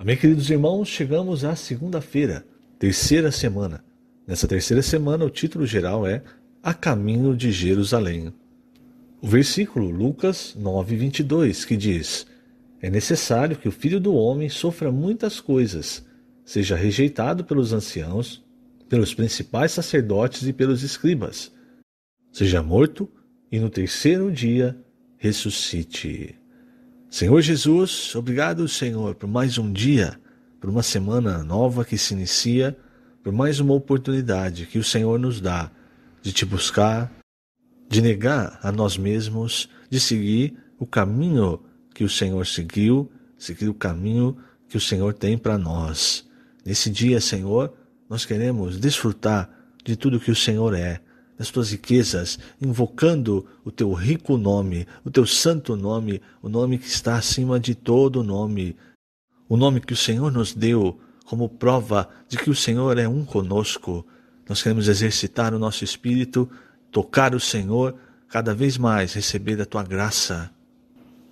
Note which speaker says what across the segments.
Speaker 1: Amém, queridos irmãos, chegamos à segunda-feira, terceira semana. Nessa terceira semana, o título geral é A Caminho de Jerusalém. O versículo Lucas 9:22, que diz: É necessário que o Filho do Homem sofra muitas coisas, seja rejeitado pelos anciãos, pelos principais sacerdotes e pelos escribas, seja morto e no terceiro dia ressuscite. Senhor Jesus, obrigado, Senhor, por mais um dia, por uma semana nova que se inicia, por mais uma oportunidade que o Senhor nos dá de te buscar, de negar a nós mesmos, de seguir o caminho que o Senhor seguiu, seguir o caminho que o Senhor tem para nós. Nesse dia, Senhor, nós queremos desfrutar de tudo que o Senhor é, das tuas riquezas, invocando o teu rico nome, o teu santo nome, o nome que está acima de todo nome, o nome que o Senhor nos deu como prova de que o Senhor é um conosco. Nós queremos exercitar o nosso espírito, tocar o Senhor, cada vez mais receber a tua graça.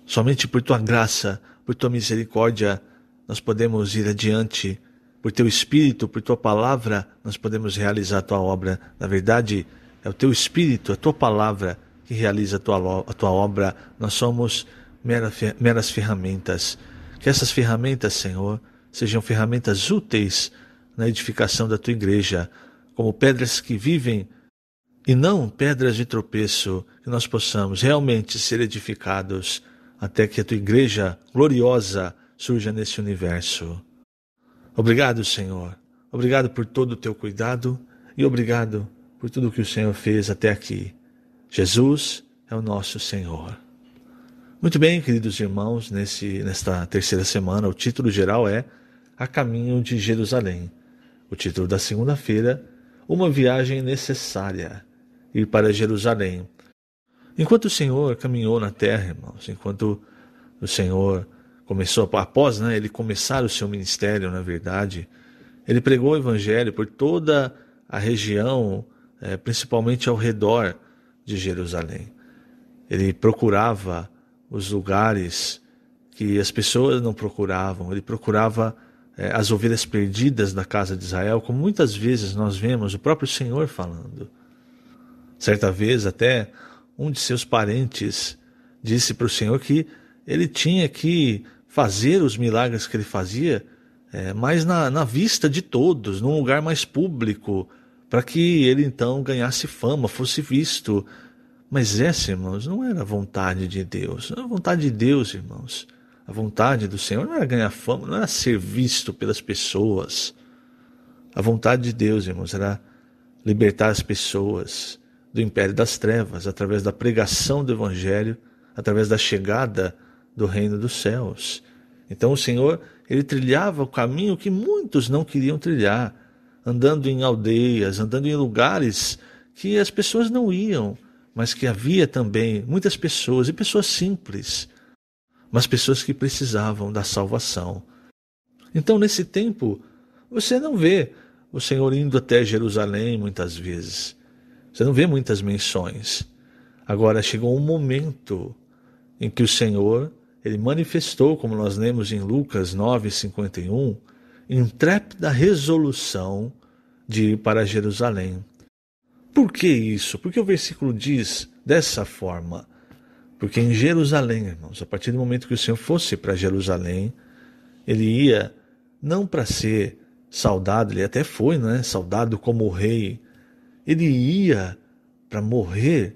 Speaker 1: Somente por tua graça, por tua misericórdia, nós podemos ir adiante. Por teu espírito, por tua palavra, nós podemos realizar a tua obra. Na verdade, é o teu espírito, a tua palavra que realiza a tua obra. Nós somos meras ferramentas. Que essas ferramentas, Senhor, sejam ferramentas úteis na edificação da tua igreja, como pedras que vivem e não pedras de tropeço, que nós possamos realmente ser edificados até que a tua igreja gloriosa surja nesse universo. Obrigado, Senhor. Obrigado por todo o teu cuidado e obrigado por tudo que o Senhor fez até aqui. Jesus é o nosso Senhor. Muito bem, queridos irmãos, nesta terceira semana, o título geral é A Caminho de Jerusalém. O título da segunda-feira, Uma Viagem Necessária, ir para Jerusalém. Enquanto o Senhor caminhou na terra, irmãos, enquanto o Senhor começou, após ele começar o seu ministério, na verdade, ele pregou o evangelho por toda a região, principalmente ao redor de Jerusalém. Ele procurava os lugares que as pessoas não procuravam, ele procurava as ovelhas perdidas da casa de Israel, como muitas vezes nós vemos o próprio Senhor falando. Certa vez até um de seus parentes disse para o Senhor que ele tinha que fazer os milagres que ele fazia, mas na vista de todos, num lugar mais público, para que ele então ganhasse fama, fosse visto. Mas essa, irmãos, não era a vontade de Deus. Não era a vontade de Deus, irmãos. A vontade do Senhor não era ganhar fama, não era ser visto pelas pessoas. A vontade de Deus, irmãos, era libertar as pessoas do império das trevas, através da pregação do evangelho, através da chegada do reino dos céus. Então o Senhor, ele trilhava o caminho que muitos não queriam trilhar, andando em aldeias, andando em lugares que as pessoas não iam, mas que havia também muitas pessoas, e pessoas simples, mas pessoas que precisavam da salvação. Então nesse tempo, você não vê o Senhor indo até Jerusalém muitas vezes. Você não vê muitas menções. Agora chegou um momento em que o Senhor, ele manifestou, como nós lemos em Lucas 9:51, intrépida resolução de ir para Jerusalém. Por que isso? Porque o versículo diz dessa forma. Porque em Jerusalém, irmãos, a partir do momento que o Senhor fosse para Jerusalém, ele ia não para ser saudado, ele até foi, saudado como rei. Ele ia para morrer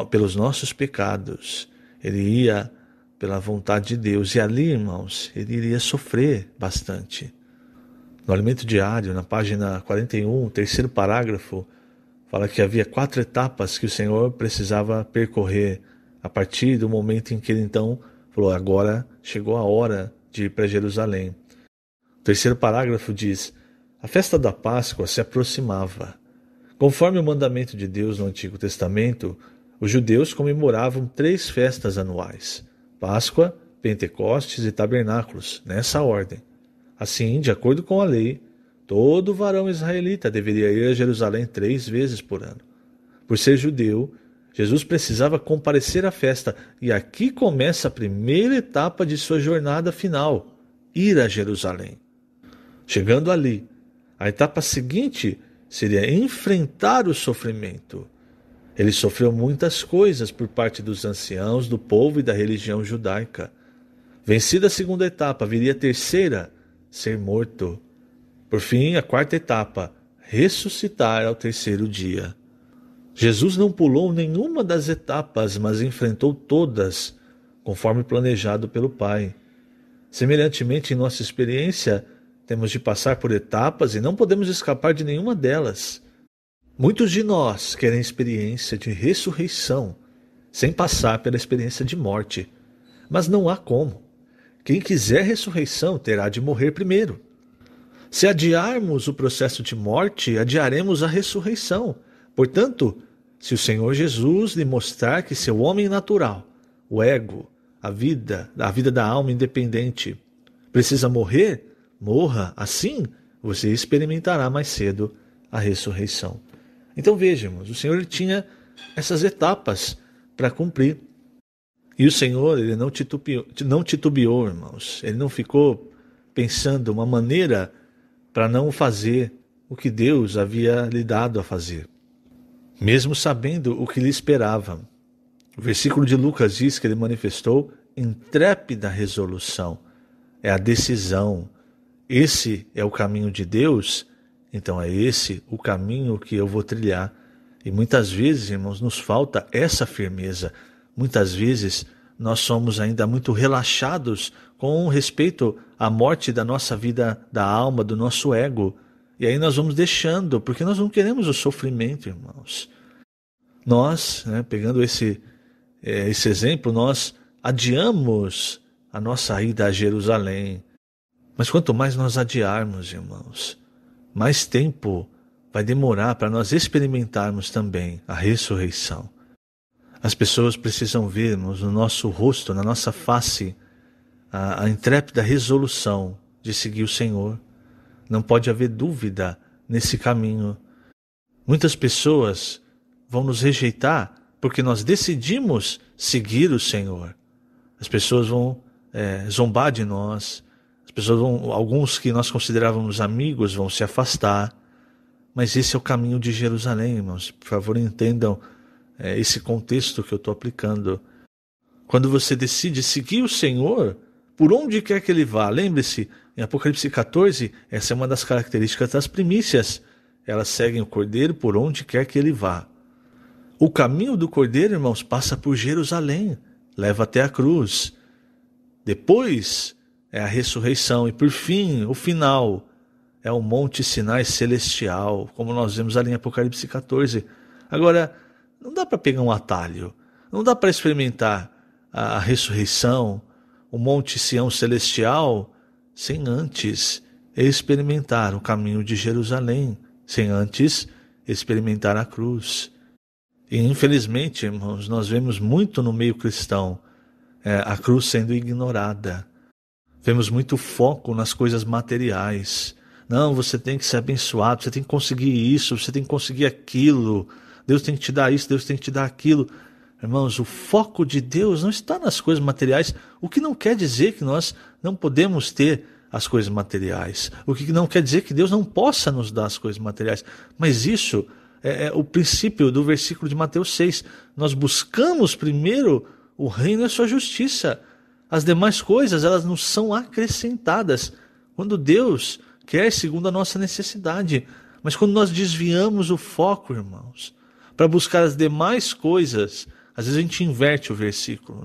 Speaker 1: pelos nossos pecados. Ele ia pela vontade de Deus. E ali, irmãos, ele iria sofrer bastante. No Alimento Diário, na página 41, terceiro parágrafo, fala que havia 4 etapas que o Senhor precisava percorrer a partir do momento em que ele então falou, agora chegou a hora de ir para Jerusalém. O terceiro parágrafo diz, a festa da Páscoa se aproximava. Conforme o mandamento de Deus no Antigo Testamento, os judeus comemoravam 3 festas anuais, Páscoa, Pentecostes e Tabernáculos, nessa ordem. Assim, de acordo com a lei, todo varão israelita deveria ir a Jerusalém 3 vezes por ano. Por ser judeu, Jesus precisava comparecer à festa, e aqui começa a primeira etapa de sua jornada final, ir a Jerusalém. Chegando ali, a etapa seguinte seria enfrentar o sofrimento. Ele sofreu muitas coisas por parte dos anciãos, do povo e da religião judaica. Vencida a segunda etapa, viria a terceira, ser morto. Por fim, a quarta etapa, ressuscitar ao terceiro dia. Jesus não pulou nenhuma das etapas, mas enfrentou todas, conforme planejado pelo Pai. Semelhantemente, em nossa experiência, temos de passar por etapas e não podemos escapar de nenhuma delas. Muitos de nós querem experiência de ressurreição, sem passar pela experiência de morte. Mas não há como. Quem quiser ressurreição terá de morrer primeiro. Se adiarmos o processo de morte, adiaremos a ressurreição. Portanto, se o Senhor Jesus lhe mostrar que seu homem natural, o ego, a vida da alma independente, precisa morrer, morra, assim você experimentará mais cedo a ressurreição. Então vejamos, o Senhor ele tinha essas etapas para cumprir. E o Senhor ele não titubeou, irmãos. Ele não ficou pensando uma maneira para não fazer o que Deus havia lhe dado a fazer, mesmo sabendo o que lhe esperava. O versículo de Lucas diz que ele manifestou intrépida resolução. É a decisão. Esse é o caminho de Deus, então é esse o caminho que eu vou trilhar. E muitas vezes, irmãos, nos falta essa firmeza. Muitas vezes nós somos ainda muito relaxados com respeito à morte da nossa vida, da alma, do nosso ego. E aí nós vamos deixando, porque nós não queremos o sofrimento, irmãos. Nós, pegando esse exemplo, nós adiamos a nossa ida a Jerusalém. Mas quanto mais nós adiarmos, irmãos, mais tempo vai demorar para nós experimentarmos também a ressurreição. As pessoas precisam vermos no nosso rosto, na nossa face, a intrépida resolução de seguir o Senhor. Não pode haver dúvida nesse caminho. Muitas pessoas vão nos rejeitar porque nós decidimos seguir o Senhor. As pessoas vão zombar de nós. As pessoas alguns que nós considerávamos amigos vão se afastar. Mas esse é o caminho de Jerusalém, irmãos. Por favor, entendam esse contexto que eu estou aplicando. Quando você decide seguir o Senhor, por onde quer que Ele vá, lembre-se, em Apocalipse 14, essa é uma das características das primícias. Elas seguem o Cordeiro por onde quer que Ele vá. O caminho do Cordeiro, irmãos, passa por Jerusalém, leva até a cruz. Depois é a ressurreição e, por fim, o final é o Monte Sinai celestial, como nós vemos ali em Apocalipse 14. Agora, não dá para pegar um atalho, não dá para experimentar a ressurreição, o Monte Sião celestial, sem antes experimentar o caminho de Jerusalém, sem antes experimentar a cruz. E infelizmente, irmãos, nós vemos muito no meio cristão a cruz sendo ignorada. Vemos muito foco nas coisas materiais. Não, você tem que ser abençoado, você tem que conseguir isso, você tem que conseguir aquilo. Deus tem que te dar isso, Deus tem que te dar aquilo. Irmãos, o foco de Deus não está nas coisas materiais, o que não quer dizer que nós não podemos ter as coisas materiais. O que não quer dizer que Deus não possa nos dar as coisas materiais. Mas isso é o princípio do versículo de Mateus 6. Nós buscamos primeiro o reino e a sua justiça. As demais coisas, elas nos são acrescentadas. Quando Deus quer segundo a nossa necessidade. Mas quando nós desviamos o foco, irmãos, para buscar as demais coisas, às vezes a gente inverte o versículo,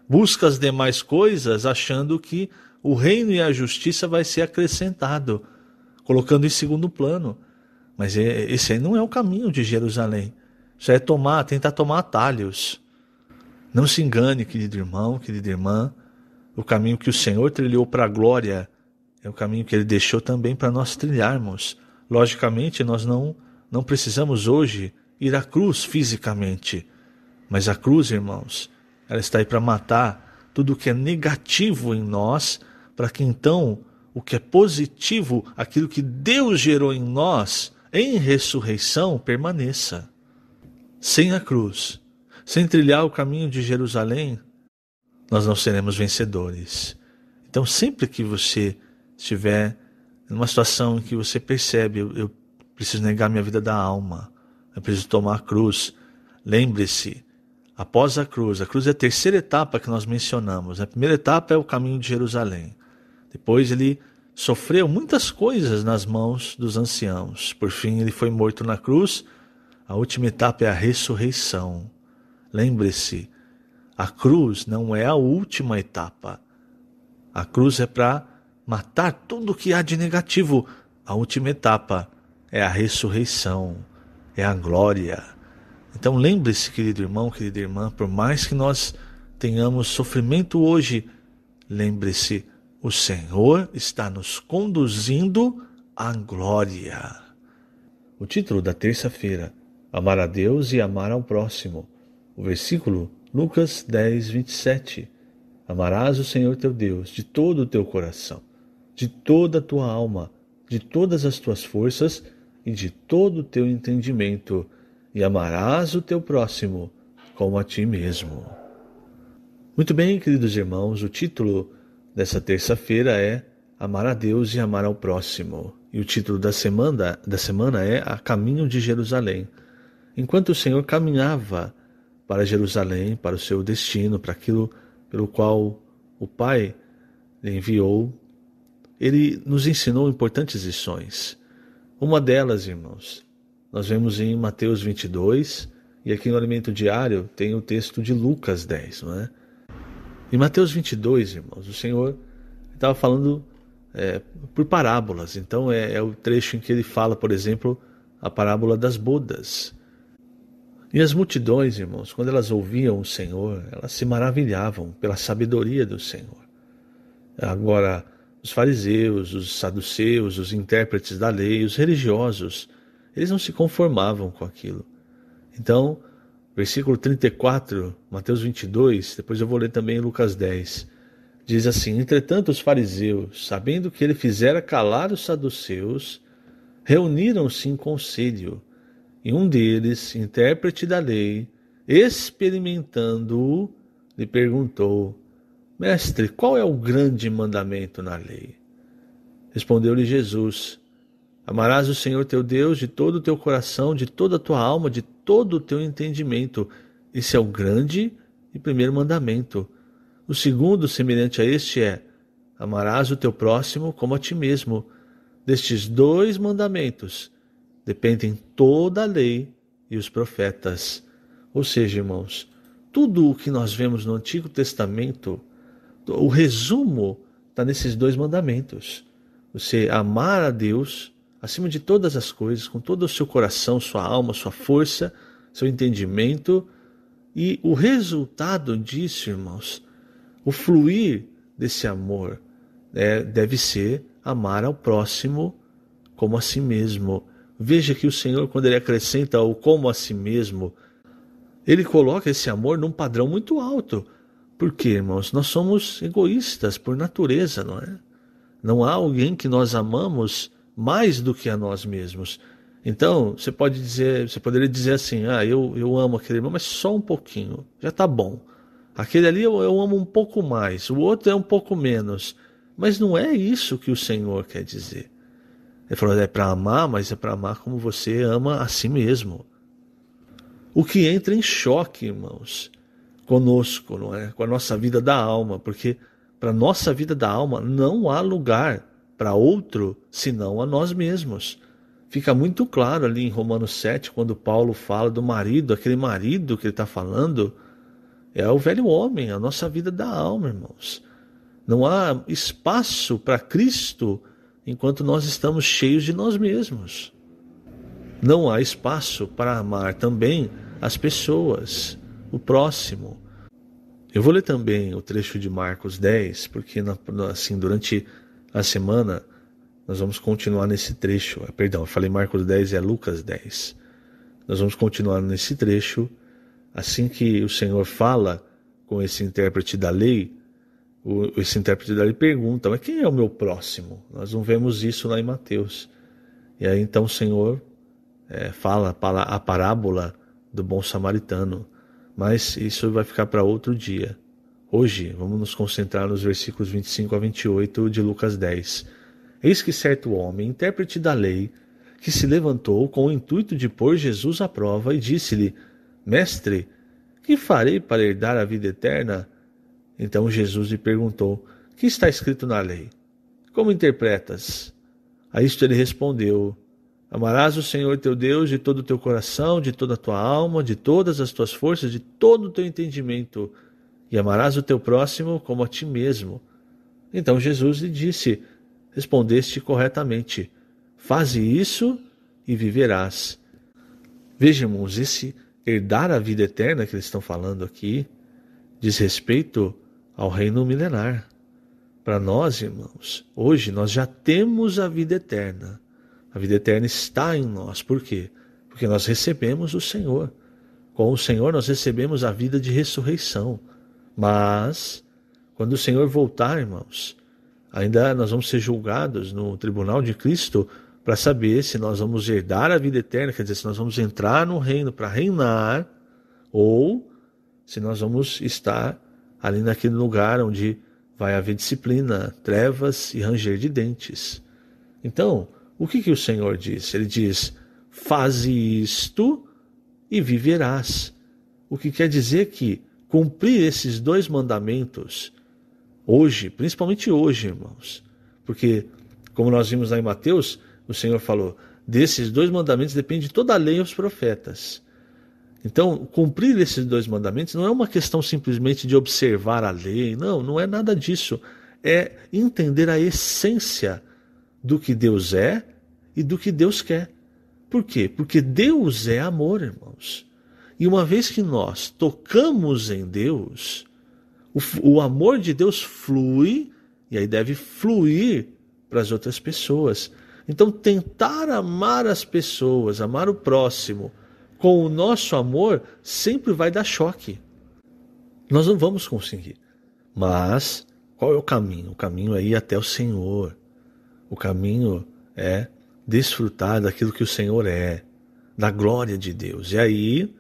Speaker 1: Busca as demais coisas achando que o reino e a justiça vai ser acrescentado, colocando em segundo plano. Mas esse aí não é o caminho de Jerusalém. Isso é tentar tomar atalhos. Não se engane, querido irmão, querida irmã. O caminho que o Senhor trilhou para a glória é o caminho que Ele deixou também para nós trilharmos. Logicamente, nós não precisamos hoje ir à cruz fisicamente. Mas a cruz, irmãos, ela está aí para matar tudo o que é negativo em nós, para que então o que é positivo, aquilo que Deus gerou em nós, em ressurreição, permaneça. Sem a cruz, sem trilhar o caminho de Jerusalém, nós não seremos vencedores. Então, sempre que você estiver numa situação em que você percebe, eu preciso negar minha vida da alma, eu preciso tomar a cruz, lembre-se, após a cruz é a terceira etapa que nós mencionamos. A primeira etapa é o caminho de Jerusalém. Depois ele sofreu muitas coisas nas mãos dos anciãos. Por fim, ele foi morto na cruz. A última etapa é a ressurreição. Lembre-se, a cruz não é a última etapa. A cruz é para matar tudo o que há de negativo. A última etapa é a ressurreição, é a glória. Então lembre-se, querido irmão, querida irmã, por mais que nós tenhamos sofrimento hoje, lembre-se, o Senhor está nos conduzindo à glória. O título da terça-feira: Amar a Deus e amar ao próximo. O versículo, Lucas 10, 27. Amarás o Senhor teu Deus de todo o teu coração, de toda a tua alma, de todas as tuas forças e de todo o teu entendimento, e amarás o teu próximo como a ti mesmo. Muito bem, queridos irmãos, o título dessa terça-feira é Amar a Deus e amar ao próximo. E o título da semana é A Caminho de Jerusalém. Enquanto o Senhor caminhava para Jerusalém, para o seu destino, para aquilo pelo qual o Pai lhe enviou, ele nos ensinou importantes lições. Uma delas, irmãos, nós vemos em Mateus 22, e aqui no Alimento Diário tem o texto de Lucas 10, não é? Em Mateus 22, irmãos, o Senhor estava falando por parábolas. Então é o trecho em que ele fala, por exemplo, a parábola das bodas. E as multidões, irmãos, quando elas ouviam o Senhor, elas se maravilhavam pela sabedoria do Senhor. Agora, os fariseus, os saduceus, os intérpretes da lei, os religiosos, eles não se conformavam com aquilo. Então, versículo 34, Mateus 22, depois eu vou ler também Lucas 10, diz assim: Entretanto, os fariseus, sabendo que ele fizera calar os saduceus, reuniram-se em conselho. E um deles, intérprete da lei, experimentando-o, lhe perguntou: Mestre, qual é o grande mandamento na lei? Respondeu-lhe Jesus: Amarás o Senhor teu Deus de todo o teu coração, de toda a tua alma, de todo o teu entendimento. Esse é o grande e primeiro mandamento. O segundo, semelhante a este, é: Amarás o teu próximo como a ti mesmo. Destes dois mandamentos dependem toda a lei e os profetas. Ou seja, irmãos, tudo o que nós vemos no Antigo Testamento, o resumo está nesses dois mandamentos. Você amar a Deus acima de todas as coisas, com todo o seu coração, sua alma, sua força, seu entendimento. E o resultado disso, irmãos, o fluir desse amor, deve ser amar ao próximo como a si mesmo. Veja que o Senhor, quando ele acrescenta o como a si mesmo, ele coloca esse amor num padrão muito alto. Porque, irmãos, nós somos egoístas por natureza, não é? Não há alguém que nós amamos mais do que a nós mesmos. Então, você poderia dizer assim: eu amo aquele irmão, mas só um pouquinho, já está bom. Aquele ali eu amo um pouco mais, o outro é um pouco menos. Mas não é isso que o Senhor quer dizer. Ele falou: é para amar, mas é para amar como você ama a si mesmo. O que entra em choque, irmãos, conosco, não é? Com a nossa vida da alma, porque para a nossa vida da alma não há lugar para outro senão a nós mesmos. Fica muito claro ali em Romanos 7, quando Paulo fala do marido, aquele marido que ele está falando, é o velho homem, a nossa vida da alma, irmãos. Não há espaço para Cristo enquanto nós estamos cheios de nós mesmos. Não há espaço para amar também as pessoas, o próximo. Eu vou ler também o trecho de Marcos 10, porque assim, durante a semana nós vamos continuar nesse trecho. Perdão, eu falei Marcos 10, é Lucas 10. Nós vamos continuar nesse trecho. Assim que o Senhor fala com esse intérprete da lei, esse intérprete da lei pergunta: mas quem é o meu próximo? Nós não vemos isso lá em Mateus. E aí então o Senhor fala a parábola do bom samaritano. Mas isso vai ficar para outro dia. Hoje, vamos nos concentrar nos versículos 25 a 28 de Lucas 10. Eis que certo homem, intérprete da lei, que se levantou com o intuito de pôr Jesus à prova e disse-lhe: Mestre, que farei para herdar a vida eterna? Então Jesus lhe perguntou: Que está escrito na lei? Como interpretas? A isto ele respondeu: Amarás o Senhor teu Deus de todo o teu coração, de toda a tua alma, de todas as tuas forças, de todo o teu entendimento, e amarás o teu próximo como a ti mesmo. Então Jesus lhe disse: Respondeste corretamente. Faze isso e viverás. Veja, irmãos, esse herdar a vida eterna que eles estão falando aqui diz respeito ao reino milenar. Para nós, irmãos, hoje nós já temos a vida eterna. A vida eterna está em nós. Por quê? Porque nós recebemos o Senhor. Com o Senhor nós recebemos a vida de ressurreição. Mas, quando o Senhor voltar, irmãos, ainda nós vamos ser julgados no tribunal de Cristo para saber se nós vamos herdar a vida eterna, quer dizer, se nós vamos entrar no reino para reinar, ou se nós vamos estar ali naquele lugar onde vai haver disciplina, trevas e ranger de dentes. Então, o que o Senhor diz? Ele diz: faze isto e viverás. O que quer dizer que cumprir esses dois mandamentos hoje, principalmente hoje, irmãos, porque, como nós vimos lá em Mateus, o Senhor falou: desses dois mandamentos depende toda a lei e os profetas. Então, cumprir esses dois mandamentos não é uma questão simplesmente de observar a lei, não é nada disso. É entender a essência do que Deus é e do que Deus quer. Por quê? Porque Deus é amor, irmãos. E uma vez que nós tocamos em Deus, o amor de Deus flui, e aí deve fluir para as outras pessoas. Então, tentar amar as pessoas, amar o próximo, com o nosso amor, sempre vai dar choque. Nós não vamos conseguir. Mas, qual é o caminho? O caminho é ir até o Senhor. O caminho é desfrutar daquilo que o Senhor é, da glória de Deus. E aí,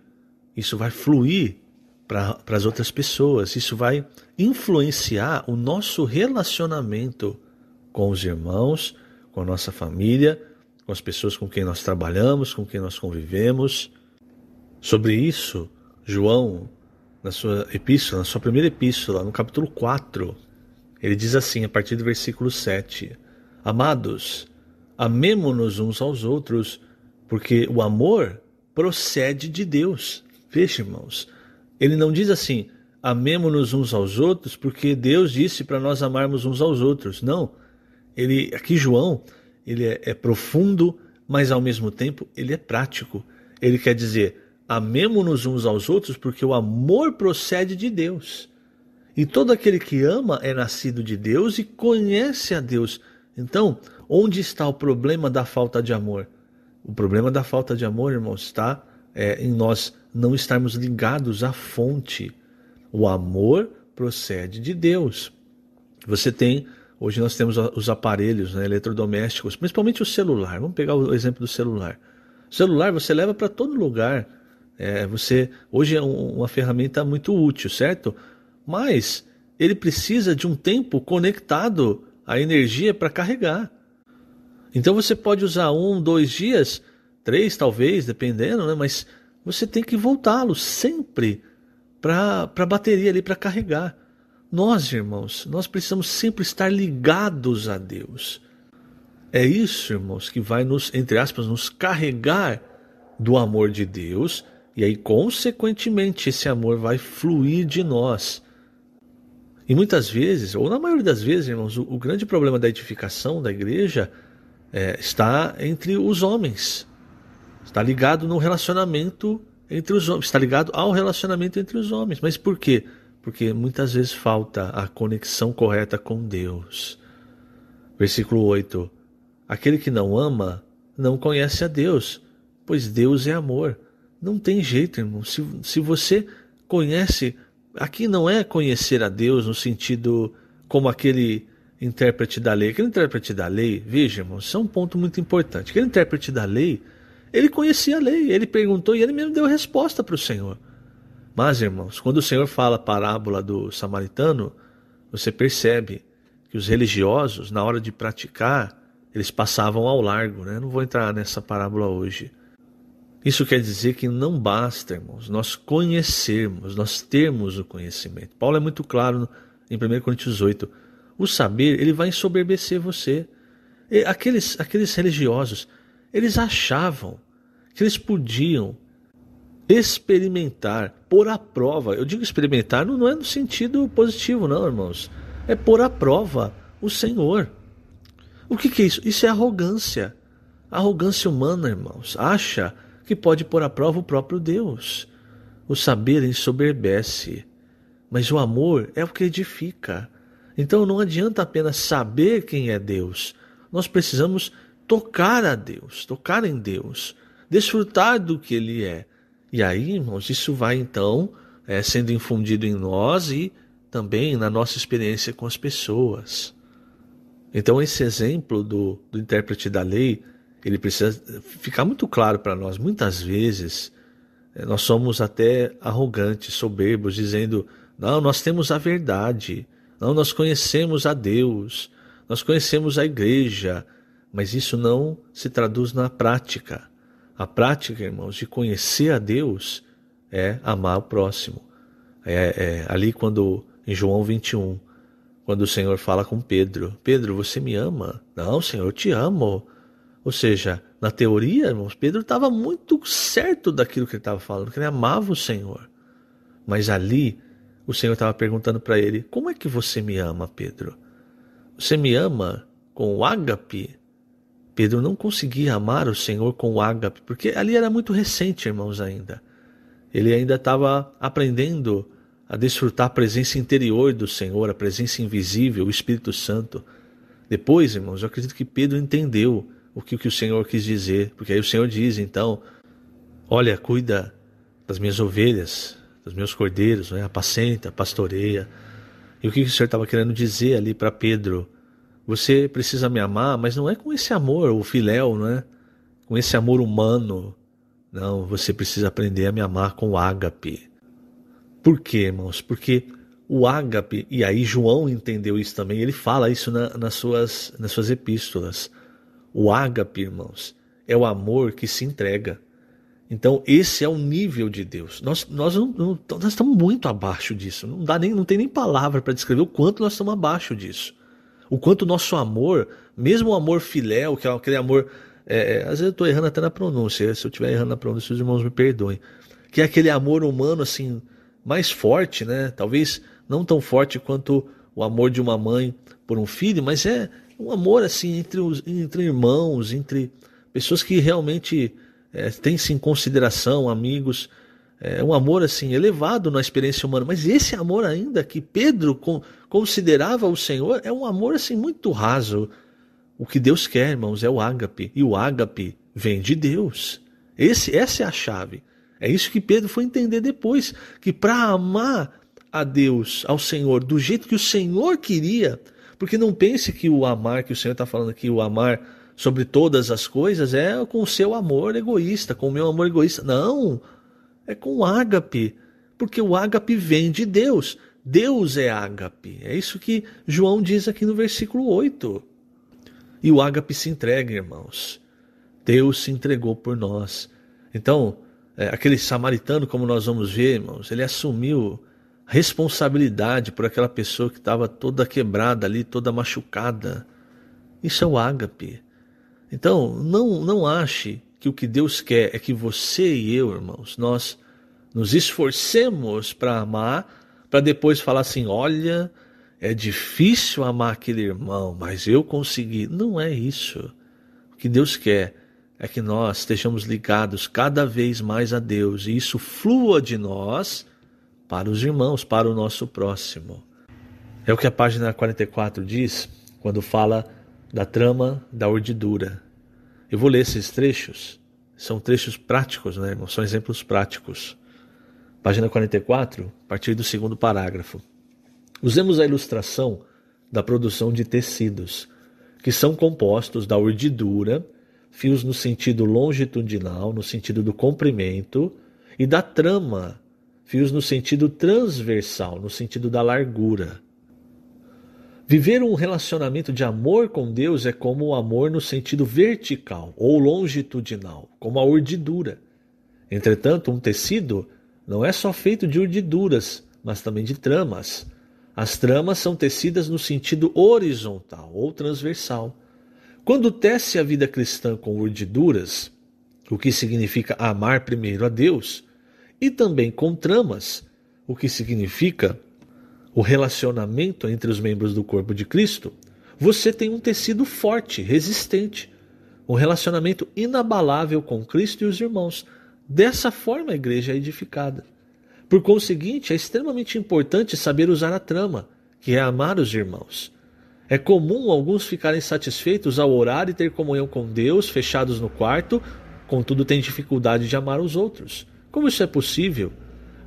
Speaker 1: isso vai fluir para as outras pessoas. Isso vai influenciar o nosso relacionamento com os irmãos, com a nossa família, com as pessoas com quem nós trabalhamos, com quem nós convivemos. Sobre isso, João, na sua epístola, na sua primeira epístola, no capítulo 4, ele diz assim, a partir do versículo 7, Amados, amemo-nos uns aos outros, porque o amor procede de Deus. Veja, irmãos, ele não diz assim, amemo-nos uns aos outros, porque Deus disse para nós amarmos uns aos outros. Não, aqui João, ele é profundo, mas ao mesmo tempo ele é prático. Ele quer dizer, amemo-nos uns aos outros, porque o amor procede de Deus. E todo aquele que ama é nascido de Deus e conhece a Deus. Então, onde está o problema da falta de amor? O problema da falta de amor, irmãos, está em nós não estarmos ligados à fonte. O amor procede de Deus. Hoje nós temos os aparelhos, né, eletrodomésticos, principalmente o celular. Vamos pegar o exemplo do celular. O celular você leva para todo lugar. Hoje é uma ferramenta muito útil, certo? Mas ele precisa de um tempo conectado à energia para carregar. Então você pode usar 1, 2 dias, 3 talvez, dependendo, né? Mas você tem que voltá-lo sempre para a bateria ali, para carregar. Nós, irmãos, nós precisamos sempre estar ligados a Deus. É isso, irmãos, que vai nos, entre aspas, nos carregar do amor de Deus, e aí, consequentemente, esse amor vai fluir de nós. E muitas vezes, ou na maioria das vezes, irmãos, o grande problema da edificação da igreja está entre os homens. Está ligado no relacionamento entre os homens. Está ligado ao relacionamento entre os homens. Mas por quê? Porque muitas vezes falta a conexão correta com Deus. Versículo 8. Aquele que não ama, não conhece a Deus, pois Deus é amor. Não tem jeito, irmão. Se você conhece, aqui não é conhecer a Deus no sentido como aquele intérprete da lei. Aquele intérprete da lei, veja, irmão, isso é um ponto muito importante. Aquele intérprete da lei, ele conhecia a lei, ele perguntou e ele mesmo deu resposta para o Senhor. Mas, irmãos, quando o Senhor fala a parábola do samaritano, você percebe que os religiosos, na hora de praticar, eles passavam ao largo, né? Não vou entrar nessa parábola hoje. Isso quer dizer que não basta, irmãos, nós conhecermos, nós termos o conhecimento. Paulo é muito claro em 1 Coríntios 8. O saber, ele vai ensoberbecer você. E aqueles religiosos, eles achavam que eles podiam experimentar, pôr à prova. Eu digo experimentar não é no sentido positivo, não, irmãos. É pôr à prova o Senhor. O que é isso? Isso é arrogância. Arrogância humana, irmãos. Acha que pode pôr à prova o próprio Deus. O saber ensoberbece, mas o amor é o que edifica. Então não adianta apenas saber quem é Deus. Nós precisamos tocar a Deus, tocar em Deus, desfrutar do que Ele é. E aí, irmãos, isso vai então sendo infundido em nós e também na nossa experiência com as pessoas. Então esse exemplo do intérprete da lei, ele precisa ficar muito claro para nós. Muitas vezes nós somos até arrogantes, soberbos, dizendo: não, nós temos a verdade, não, nós conhecemos a Deus, nós conhecemos a igreja, mas isso não se traduz na prática. A prática, irmãos, de conhecer a Deus é amar o próximo. Ali quando, em João 21, quando o Senhor fala com Pedro: Pedro, você me ama? Não, Senhor, eu te amo. Ou seja, na teoria, irmãos, Pedro estava muito certo daquilo que ele estava falando, que ele amava o Senhor. Mas ali, o Senhor estava perguntando para ele: como é que você me ama, Pedro? Você me ama com o ágape? Pedro não conseguia amar o Senhor com o ágape, porque ali era muito recente, irmãos, ainda. Ele ainda estava aprendendo a desfrutar a presença interior do Senhor, a presença invisível, o Espírito Santo. Depois, irmãos, eu acredito que Pedro entendeu o que o Senhor quis dizer, porque aí o Senhor diz, então: olha, cuida das minhas ovelhas, dos meus cordeiros, né? Apacenta, pastoreia. E o que o Senhor estava querendo dizer ali para Pedro? Você precisa me amar, mas não é com esse amor, o filéu, não é? Com esse amor humano. Não, você precisa aprender a me amar com o ágape. Por quê, irmãos? Porque o ágape, e aí João entendeu isso também, ele fala isso nas suas epístolas. O ágape, irmãos, é o amor que se entrega. Então esse é o nível de Deus. Nós estamos muito abaixo disso. Não tem nem palavra para descrever o quanto nós estamos abaixo disso. O quanto o nosso amor, mesmo o amor filéu, que é aquele amor... às vezes eu estou errando até na pronúncia. Se eu estiver errando na pronúncia, os irmãos me perdoem. Que é aquele amor humano assim, mais forte, né? Talvez não tão forte quanto o amor de uma mãe por um filho, mas é um amor assim entre irmãos, entre pessoas que realmente têm-se em consideração, amigos. É um amor assim elevado na experiência humana, mas esse amor ainda que Pedro considerava o Senhor é um amor assim muito raso. O que Deus quer, irmãos, é o ágape, e o ágape vem de Deus. Essa é a chave. É isso que Pedro foi entender depois, que para amar a Deus, ao Senhor, do jeito que o Senhor queria, porque não pense que o amar que o Senhor está falando aqui, o amar sobre todas as coisas, é com o seu amor egoísta, com o meu amor egoísta. Não, é com o ágape, porque o ágape vem de Deus. Deus é ágape. É isso que João diz aqui no versículo 8. E o ágape se entrega, irmãos. Deus se entregou por nós. Então, aquele samaritano, como nós vamos ver, irmãos, ele assumiu responsabilidade por aquela pessoa que estava toda quebrada ali, toda machucada. Isso é o ágape. Então, não ache que o que Deus quer é que você e eu, irmãos, nós nos esforcemos para amar, para depois falar assim: olha, é difícil amar aquele irmão, mas eu consegui. Não é isso. O que Deus quer é que nós estejamos ligados cada vez mais a Deus, e isso flua de nós para os irmãos, para o nosso próximo. É o que a página 44 diz, quando fala da trama da urdidura. Eu vou ler esses trechos, são trechos práticos, né, irmão? São exemplos práticos. Página 44, a partir do 2º parágrafo. Usemos a ilustração da produção de tecidos, que são compostos da urdidura, fios no sentido longitudinal, no sentido do comprimento, e da trama, fios no sentido transversal, no sentido da largura. Viver um relacionamento de amor com Deus é como o amor no sentido vertical ou longitudinal, como a urdidura. Entretanto, um tecido não é só feito de urdiduras, mas também de tramas. As tramas são tecidas no sentido horizontal ou transversal. Quando tece a vida cristã com urdiduras, o que significa amar primeiro a Deus, e também com tramas, o que significa o relacionamento entre os membros do corpo de Cristo, você tem um tecido forte, resistente, um relacionamento inabalável com Cristo e os irmãos. Dessa forma a igreja é edificada. Por conseguinte, é extremamente importante saber usar a trama, que é amar os irmãos. É comum alguns ficarem satisfeitos ao orar e ter comunhão com Deus, fechados no quarto, contudo têm dificuldade de amar os outros. Como isso é possível?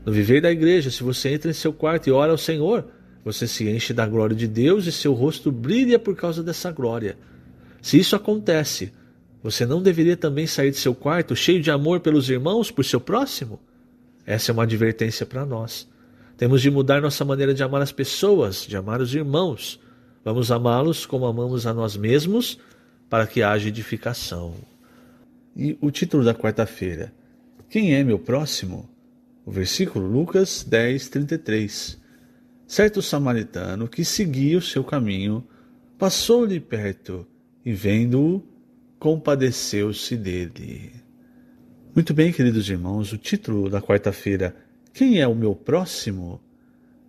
Speaker 1: No viver da igreja, se você entra em seu quarto e ora ao Senhor, você se enche da glória de Deus e seu rosto brilha por causa dessa glória. Se isso acontece, você não deveria também sair de seu quarto cheio de amor pelos irmãos, por seu próximo? Essa é uma advertência para nós. Temos de mudar nossa maneira de amar as pessoas, de amar os irmãos. Vamos amá-los como amamos a nós mesmos, para que haja edificação. E o título da quarta-feira: Quem é meu próximo? O versículo Lucas 10, 33. Certo samaritano que seguia o seu caminho, passou-lhe perto e, vendo-o, compadeceu-se dele. Muito bem, queridos irmãos, o título da quarta-feira, Quem é o meu próximo?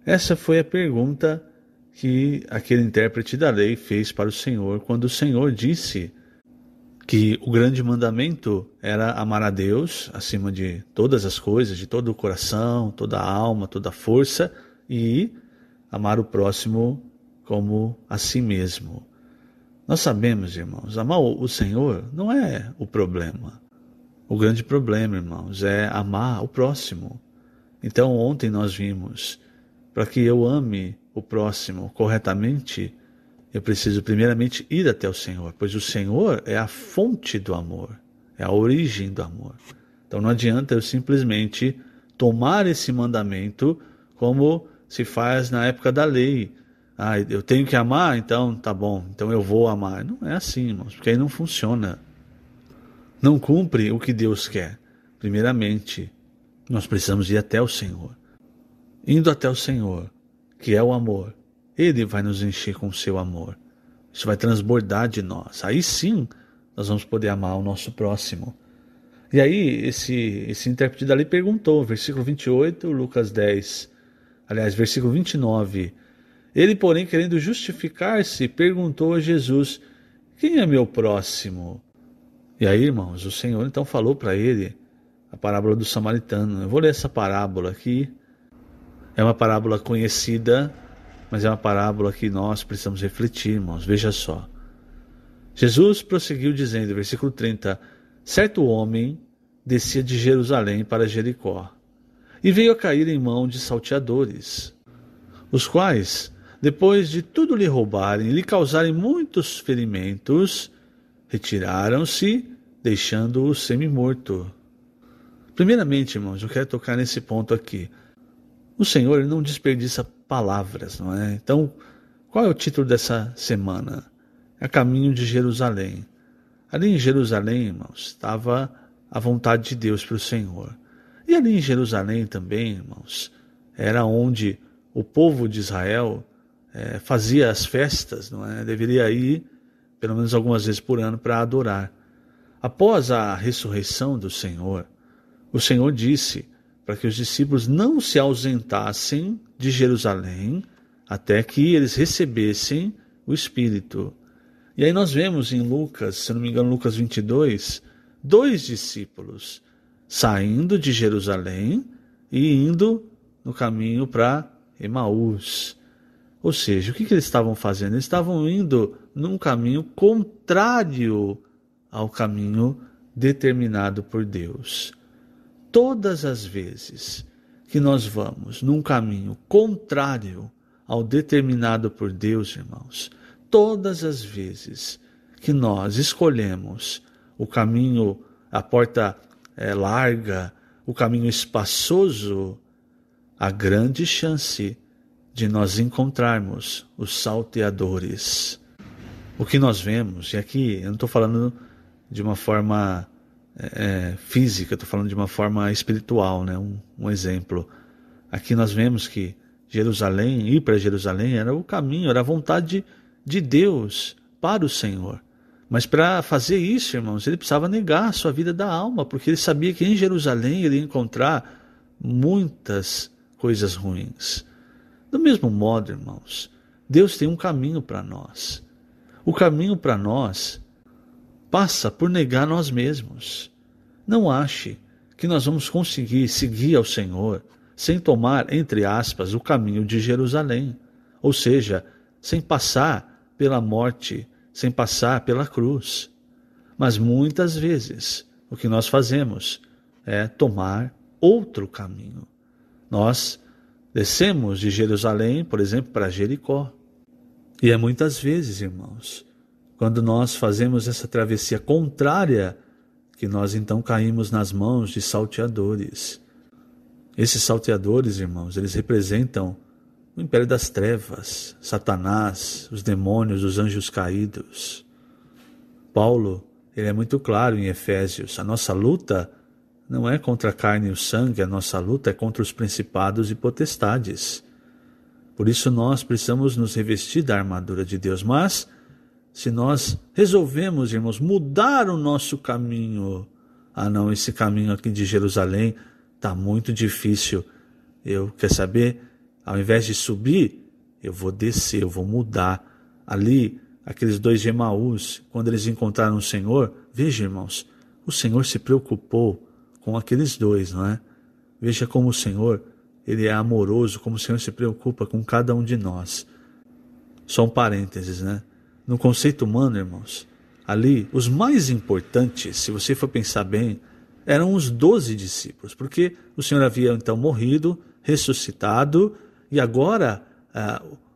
Speaker 1: Essa foi a pergunta que aquele intérprete da lei fez para o Senhor, quando o Senhor disse que o grande mandamento era amar a Deus acima de todas as coisas, de todo o coração, toda a alma, toda a força, e amar o próximo como a si mesmo. Nós sabemos, irmãos, amar o Senhor não é o problema. O grande problema, irmãos, é amar o próximo. Então, ontem nós vimos, para que eu ame o próximo corretamente, eu preciso primeiramente ir até o Senhor, pois o Senhor é a fonte do amor, é a origem do amor. Então não adianta eu simplesmente tomar esse mandamento como se faz na época da lei. Eu tenho que amar, então tá bom, então eu vou amar. Não é assim, irmãos, porque aí não funciona. Não cumpre o que Deus quer. Primeiramente, nós precisamos ir até o Senhor. Indo até o Senhor, que é o amor, Ele vai nos encher com o seu amor. Isso vai transbordar de nós. Aí sim, nós vamos poder amar o nosso próximo. E aí, esse intérprete da lei perguntou, versículo 28, Lucas 10, aliás, versículo 29. Ele, porém, querendo justificar-se, perguntou a Jesus, quem é meu próximo? E aí, irmãos, o Senhor então falou para ele a parábola do samaritano. Eu vou ler essa parábola aqui. É uma parábola conhecida, mas é uma parábola que nós precisamos refletir, irmãos. Veja só. Jesus prosseguiu dizendo, versículo 30, certo homem descia de Jerusalém para Jericó e veio a cair em mão de salteadores, os quais, depois de tudo lhe roubarem e lhe causarem muitos ferimentos, retiraram-se, deixando-o semi-morto. Primeiramente, irmãos, eu quero tocar nesse ponto aqui. O Senhor não desperdiça palavras, não é? Então, qual é o título dessa semana? É a caminho de Jerusalém. Ali em Jerusalém, irmãos, estava a vontade de Deus para o Senhor. E ali em Jerusalém também, irmãos, era onde o povo de Israel fazia as festas, não é? Deveria ir pelo menos algumas vezes por ano para adorar. Após a ressurreição do Senhor, o Senhor disse para que os discípulos não se ausentassem de Jerusalém até que eles recebessem o Espírito. E aí nós vemos em Lucas, se não me engano, Lucas 22, 2 discípulos saindo de Jerusalém e indo no caminho para Emaús. Ou seja, o que eles estavam fazendo? Eles estavam indo num caminho contrário ao caminho determinado por Deus. Todas as vezes que nós vamos num caminho contrário ao determinado por Deus, irmãos, todas as vezes que nós escolhemos o caminho, a porta larga, o caminho espaçoso, a grande chance de nós encontrarmos os salteadores. O que nós vemos, e aqui eu não estou falando de uma forma física, estou falando de uma forma espiritual, né? Um exemplo. Aqui nós vemos que Jerusalém, ir para Jerusalém era o caminho, era a vontade de Deus para o Senhor. Mas para fazer isso, irmãos, ele precisava negar a sua vida da alma, porque ele sabia que em Jerusalém ele ia encontrar muitas coisas ruins. Do mesmo modo, irmãos, Deus tem um caminho para nós. O caminho para nós passa por negar nós mesmos. Não ache que nós vamos conseguir seguir ao Senhor sem tomar, entre aspas, o caminho de Jerusalém. Ou seja, sem passar pela morte, sem passar pela cruz. Mas muitas vezes o que nós fazemos é tomar outro caminho. Nós descemos de Jerusalém, por exemplo, para Jericó. E é muitas vezes, irmãos, quando nós fazemos essa travessia contrária, que nós então caímos nas mãos de salteadores. Esses salteadores, irmãos, eles representam o império das trevas, Satanás, os demônios, os anjos caídos. Paulo, ele é muito claro em Efésios, a nossa luta não é contra a carne e o sangue, a nossa luta é contra os principados e potestades. Por isso nós precisamos nos revestir da armadura de Deus, mas se nós resolvemos, irmãos, mudar o nosso caminho, não, esse caminho aqui de Jerusalém está muito difícil, quer saber, ao invés de subir, eu vou descer, eu vou mudar. Ali, aqueles dois de Emaús, quando eles encontraram o Senhor, veja, irmãos, o Senhor se preocupou com aqueles dois, não é? Veja como o Senhor, ele é amoroso, como o Senhor se preocupa com cada um de nós. Só um parênteses, né? No conceito humano, irmãos, ali, os mais importantes, se você for pensar bem, eram os 12 discípulos, porque o Senhor havia então morrido, ressuscitado, e agora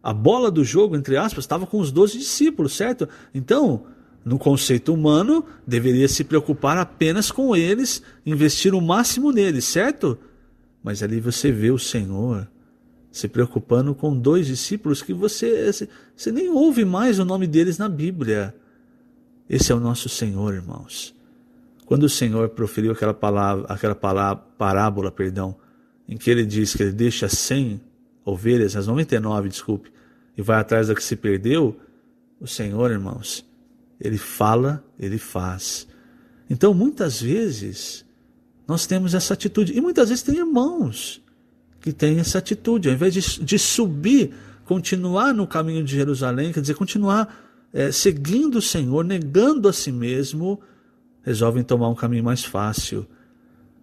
Speaker 1: a bola do jogo, entre aspas, estava com os 12 discípulos, certo? Então, no conceito humano, deveria se preocupar apenas com eles, investir o máximo neles, certo? Mas ali você vê o Senhor se preocupando com 2 discípulos que você nem ouve mais o nome deles na Bíblia. Esse é o nosso Senhor, irmãos. Quando o Senhor proferiu aquela parábola, em que ele diz que ele deixa 100 ovelhas, as 99, e vai atrás da que se perdeu, o Senhor, irmãos, ele fala, ele faz. Então, muitas vezes, nós temos essa atitude, e muitas vezes tem irmãos que têm essa atitude, ao invés de subir, continuar no caminho de Jerusalém, quer dizer, continuar seguindo o Senhor, negando a si mesmo, resolvem tomar um caminho mais fácil,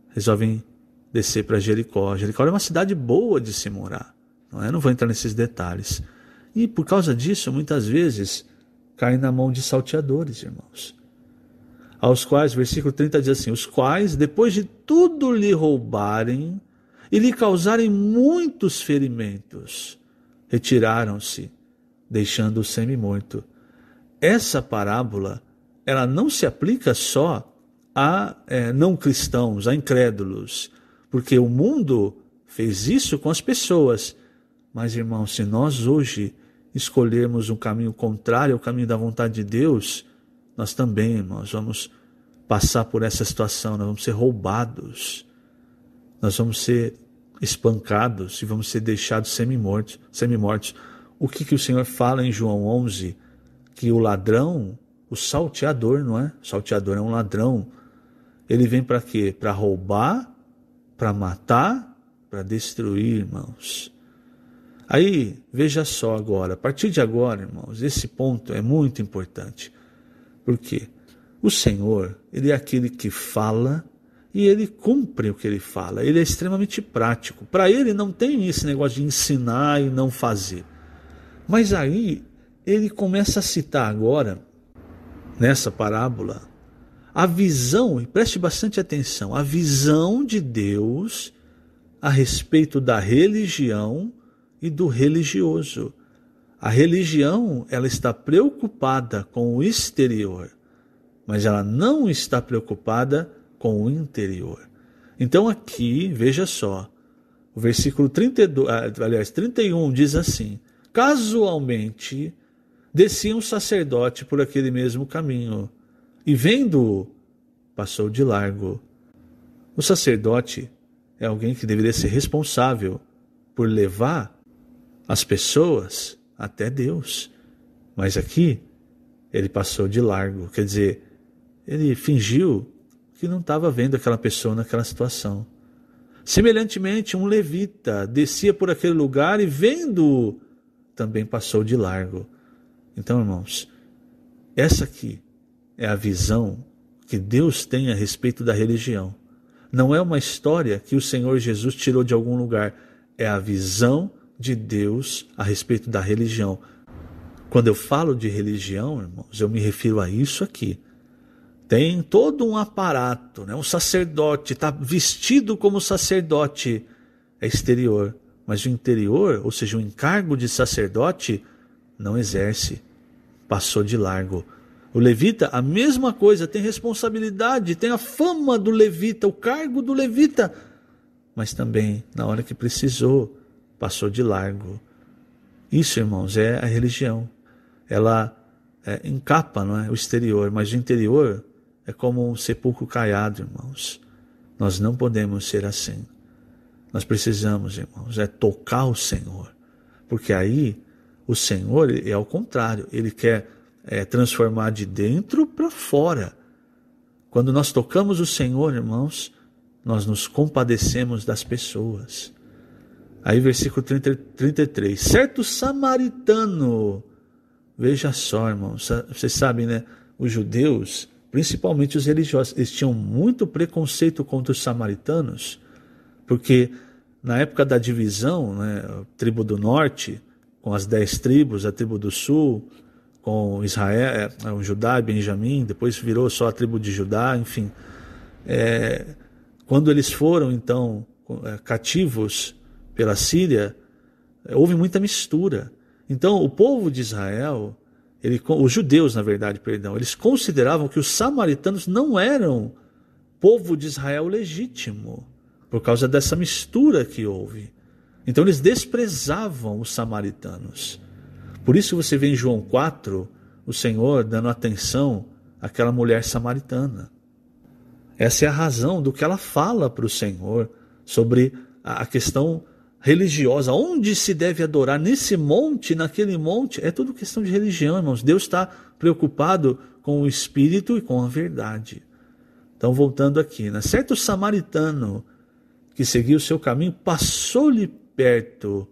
Speaker 1: resolvem descer para Jericó. Jericó é uma cidade boa de se morar, não é? Não vou entrar nesses detalhes. E por causa disso, muitas vezes, caem na mão de salteadores, irmãos. Aos quais, versículo 30 diz assim, os quais, depois de tudo lhe roubarem e lhe causarem muitos ferimentos, retiraram-se, deixando-o semi-morto. Essa parábola, ela não se aplica só a não cristãos, a incrédulos, porque o mundo fez isso com as pessoas. Mas, irmãos, se nós hoje escolhermos um caminho contrário ao caminho da vontade de Deus, nós também, irmãos, vamos passar por essa situação, nós vamos ser roubados, nós vamos ser espancados e vamos ser deixados semi-mortos. O que o Senhor fala em João 11? Que o ladrão, o salteador, não é? O salteador é um ladrão. Ele vem para quê? Para roubar, para matar, para destruir, irmãos. Aí, veja só agora, a partir de agora, irmãos, esse ponto é muito importante. Por quê? O Senhor, ele é aquele que fala e ele cumpre o que ele fala. Ele é extremamente prático. Para ele não tem esse negócio de ensinar e não fazer. Mas aí, ele começa a citar agora, nessa parábola, a visão, e preste bastante atenção, a visão de Deus a respeito da religião e do religioso. A religião, ela está preocupada com o exterior, mas ela não está preocupada com o interior. Então aqui, veja só, O versículo 31 diz assim: casualmente descia um sacerdote por aquele mesmo caminho, e vendo-o, passou de largo. O sacerdote é alguém que deveria ser responsável por levar as pessoas até Deus. Mas aqui, ele passou de largo, quer dizer, ele fingiu que não estava vendo aquela pessoa naquela situação. Semelhantemente, um levita descia por aquele lugar e vendo-o, também passou de largo. Então, irmãos, essa aqui é a visão que Deus tem a respeito da religião. Não é uma história que o Senhor Jesus tirou de algum lugar, é a visão de Deus a respeito da religião. Quando eu falo de religião, irmãos, eu me refiro a isso aqui. Tem todo um aparato, né? Um sacerdote está vestido como sacerdote, é exterior, mas o interior, ou seja, o encargo de sacerdote, não exerce, passou de largo. O levita, a mesma coisa, tem responsabilidade, tem a fama do levita, o cargo do levita, mas também, na hora que precisou, passou de largo. Isso, irmãos, é a religião. Ela encapa, não é, o exterior, mas o interior é como um sepulcro caiado, irmãos. Nós não podemos ser assim. Nós precisamos, irmãos, tocar o Senhor, porque aí o Senhor é ao contrário, Ele quer transformar de dentro para fora. Quando nós tocamos o Senhor, irmãos, nós nos compadecemos das pessoas. Aí versículo 33, certo samaritano, veja só, irmãos, vocês sabem, né, os judeus, principalmente os religiosos, eles tinham muito preconceito contra os samaritanos, porque na época da divisão, né, a tribo do norte, com as 10 tribos, a tribo do sul, com Israel, o Judá e Benjamim, depois virou só a tribo de Judá, enfim. Quando eles foram, então, cativos pela Síria, houve muita mistura. Então, o povo de Israel, os judeus, na verdade, eles consideravam que os samaritanos não eram povo de Israel legítimo, por causa dessa mistura que houve. Então, eles desprezavam os samaritanos. Por isso você vê em João 4, o Senhor dando atenção àquela mulher samaritana. Essa é a razão do que ela fala para o Senhor sobre a questão religiosa. Onde se deve adorar? Nesse monte, naquele monte? É tudo questão de religião, irmãos. Deus está preocupado com o espírito e com a verdade. Então, voltando aqui, né? Certo samaritano que seguiu o seu caminho, passou-lhe perto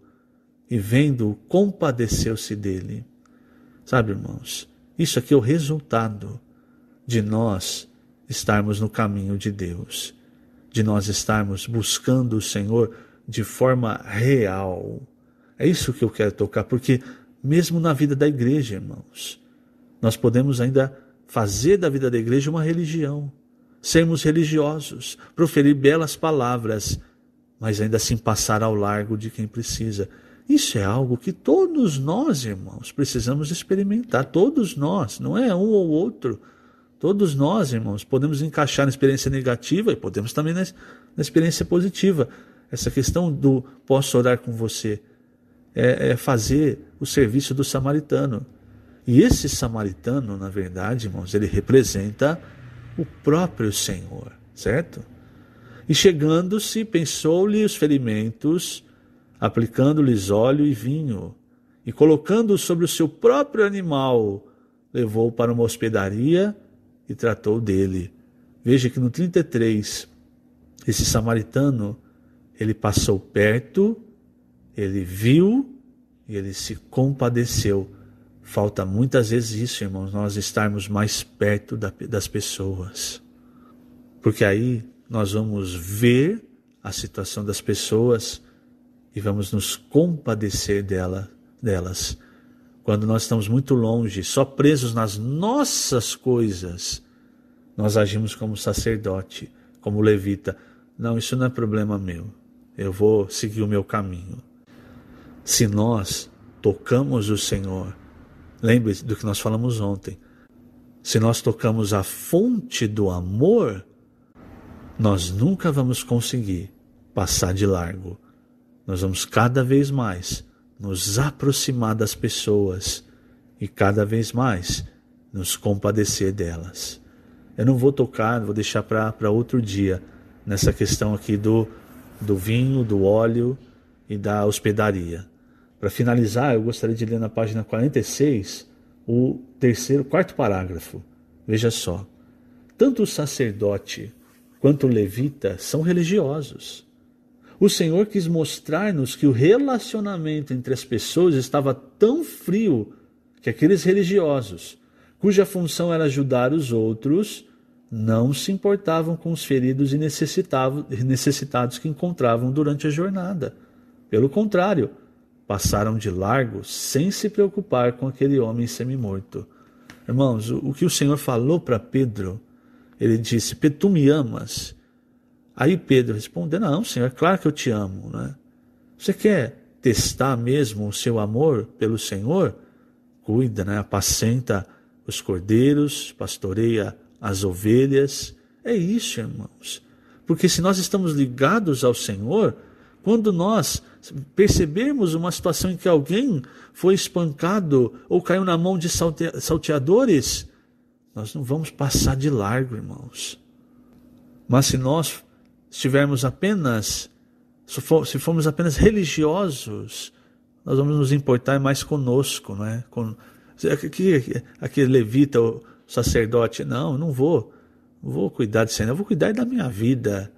Speaker 1: e vendo-o, compadeceu-se dele. Sabe, irmãos, isso aqui é o resultado de nós estarmos no caminho de Deus, de nós estarmos buscando o Senhor de forma real. É isso que eu quero tocar, porque mesmo na vida da igreja, irmãos, nós podemos ainda fazer da vida da igreja uma religião, sermos religiosos, proferir belas palavras, mas ainda assim passar ao largo de quem precisa. Isso é algo que todos nós, irmãos, precisamos experimentar. Todos nós, não é um ou outro. Todos nós, irmãos, podemos encaixar na experiência negativa e podemos também na experiência positiva. Essa questão do posso orar com você é fazer o serviço do samaritano. E esse samaritano, na verdade, irmãos, ele representa o próprio Senhor, certo? E chegando-se, pensou-lhe os ferimentos, aplicando-lhes óleo e vinho, e colocando-o sobre o seu próprio animal, levou-o para uma hospedaria e tratou dele. Veja que no 33, esse samaritano, ele passou perto, ele viu e ele se compadeceu. Falta muitas vezes isso, irmãos, nós estarmos mais perto das pessoas. Porque aí nós vamos ver a situação das pessoas e vamos nos compadecer delas. Quando nós estamos muito longe, só presos nas nossas coisas, nós agimos como sacerdote, como levita. Não, isso não é problema meu. Eu vou seguir o meu caminho. Se nós tocamos o Senhor, lembre-se do que nós falamos ontem. Se nós tocamos a fonte do amor, nós nunca vamos conseguir passar de largo. nós vamos cada vez mais nos aproximar das pessoas e cada vez mais nos compadecer delas. Eu não vou tocar, vou deixar para outro dia, nessa questão aqui do vinho, do óleo e da hospedaria. Para finalizar, eu gostaria de ler na página 46 o quarto parágrafo. Veja só. Tanto o sacerdote quanto o levita são religiosos. O Senhor quis mostrar-nos que o relacionamento entre as pessoas estava tão frio que aqueles religiosos, cuja função era ajudar os outros, não se importavam com os feridos e necessitados que encontravam durante a jornada. Pelo contrário, passaram de largo sem se preocupar com aquele homem semimorto. Irmãos, o que o Senhor falou para Pedro, ele disse: Pedro, tu me amas? Aí Pedro respondeu: não, Senhor, é claro que eu te amo, né? Você quer testar mesmo o seu amor pelo Senhor? Cuida, né? Apacenta os cordeiros, pastoreia as ovelhas. É isso, irmãos. Porque se nós estamos ligados ao Senhor, quando nós percebermos uma situação em que alguém foi espancado ou caiu na mão de salteadores, nós não vamos passar de largo, irmãos. Mas se nós estivermos apenas, se formos apenas religiosos, nós vamos nos importar mais conosco, não é? Aquele levita, o sacerdote, não vou cuidar disso, eu vou cuidar da minha vida,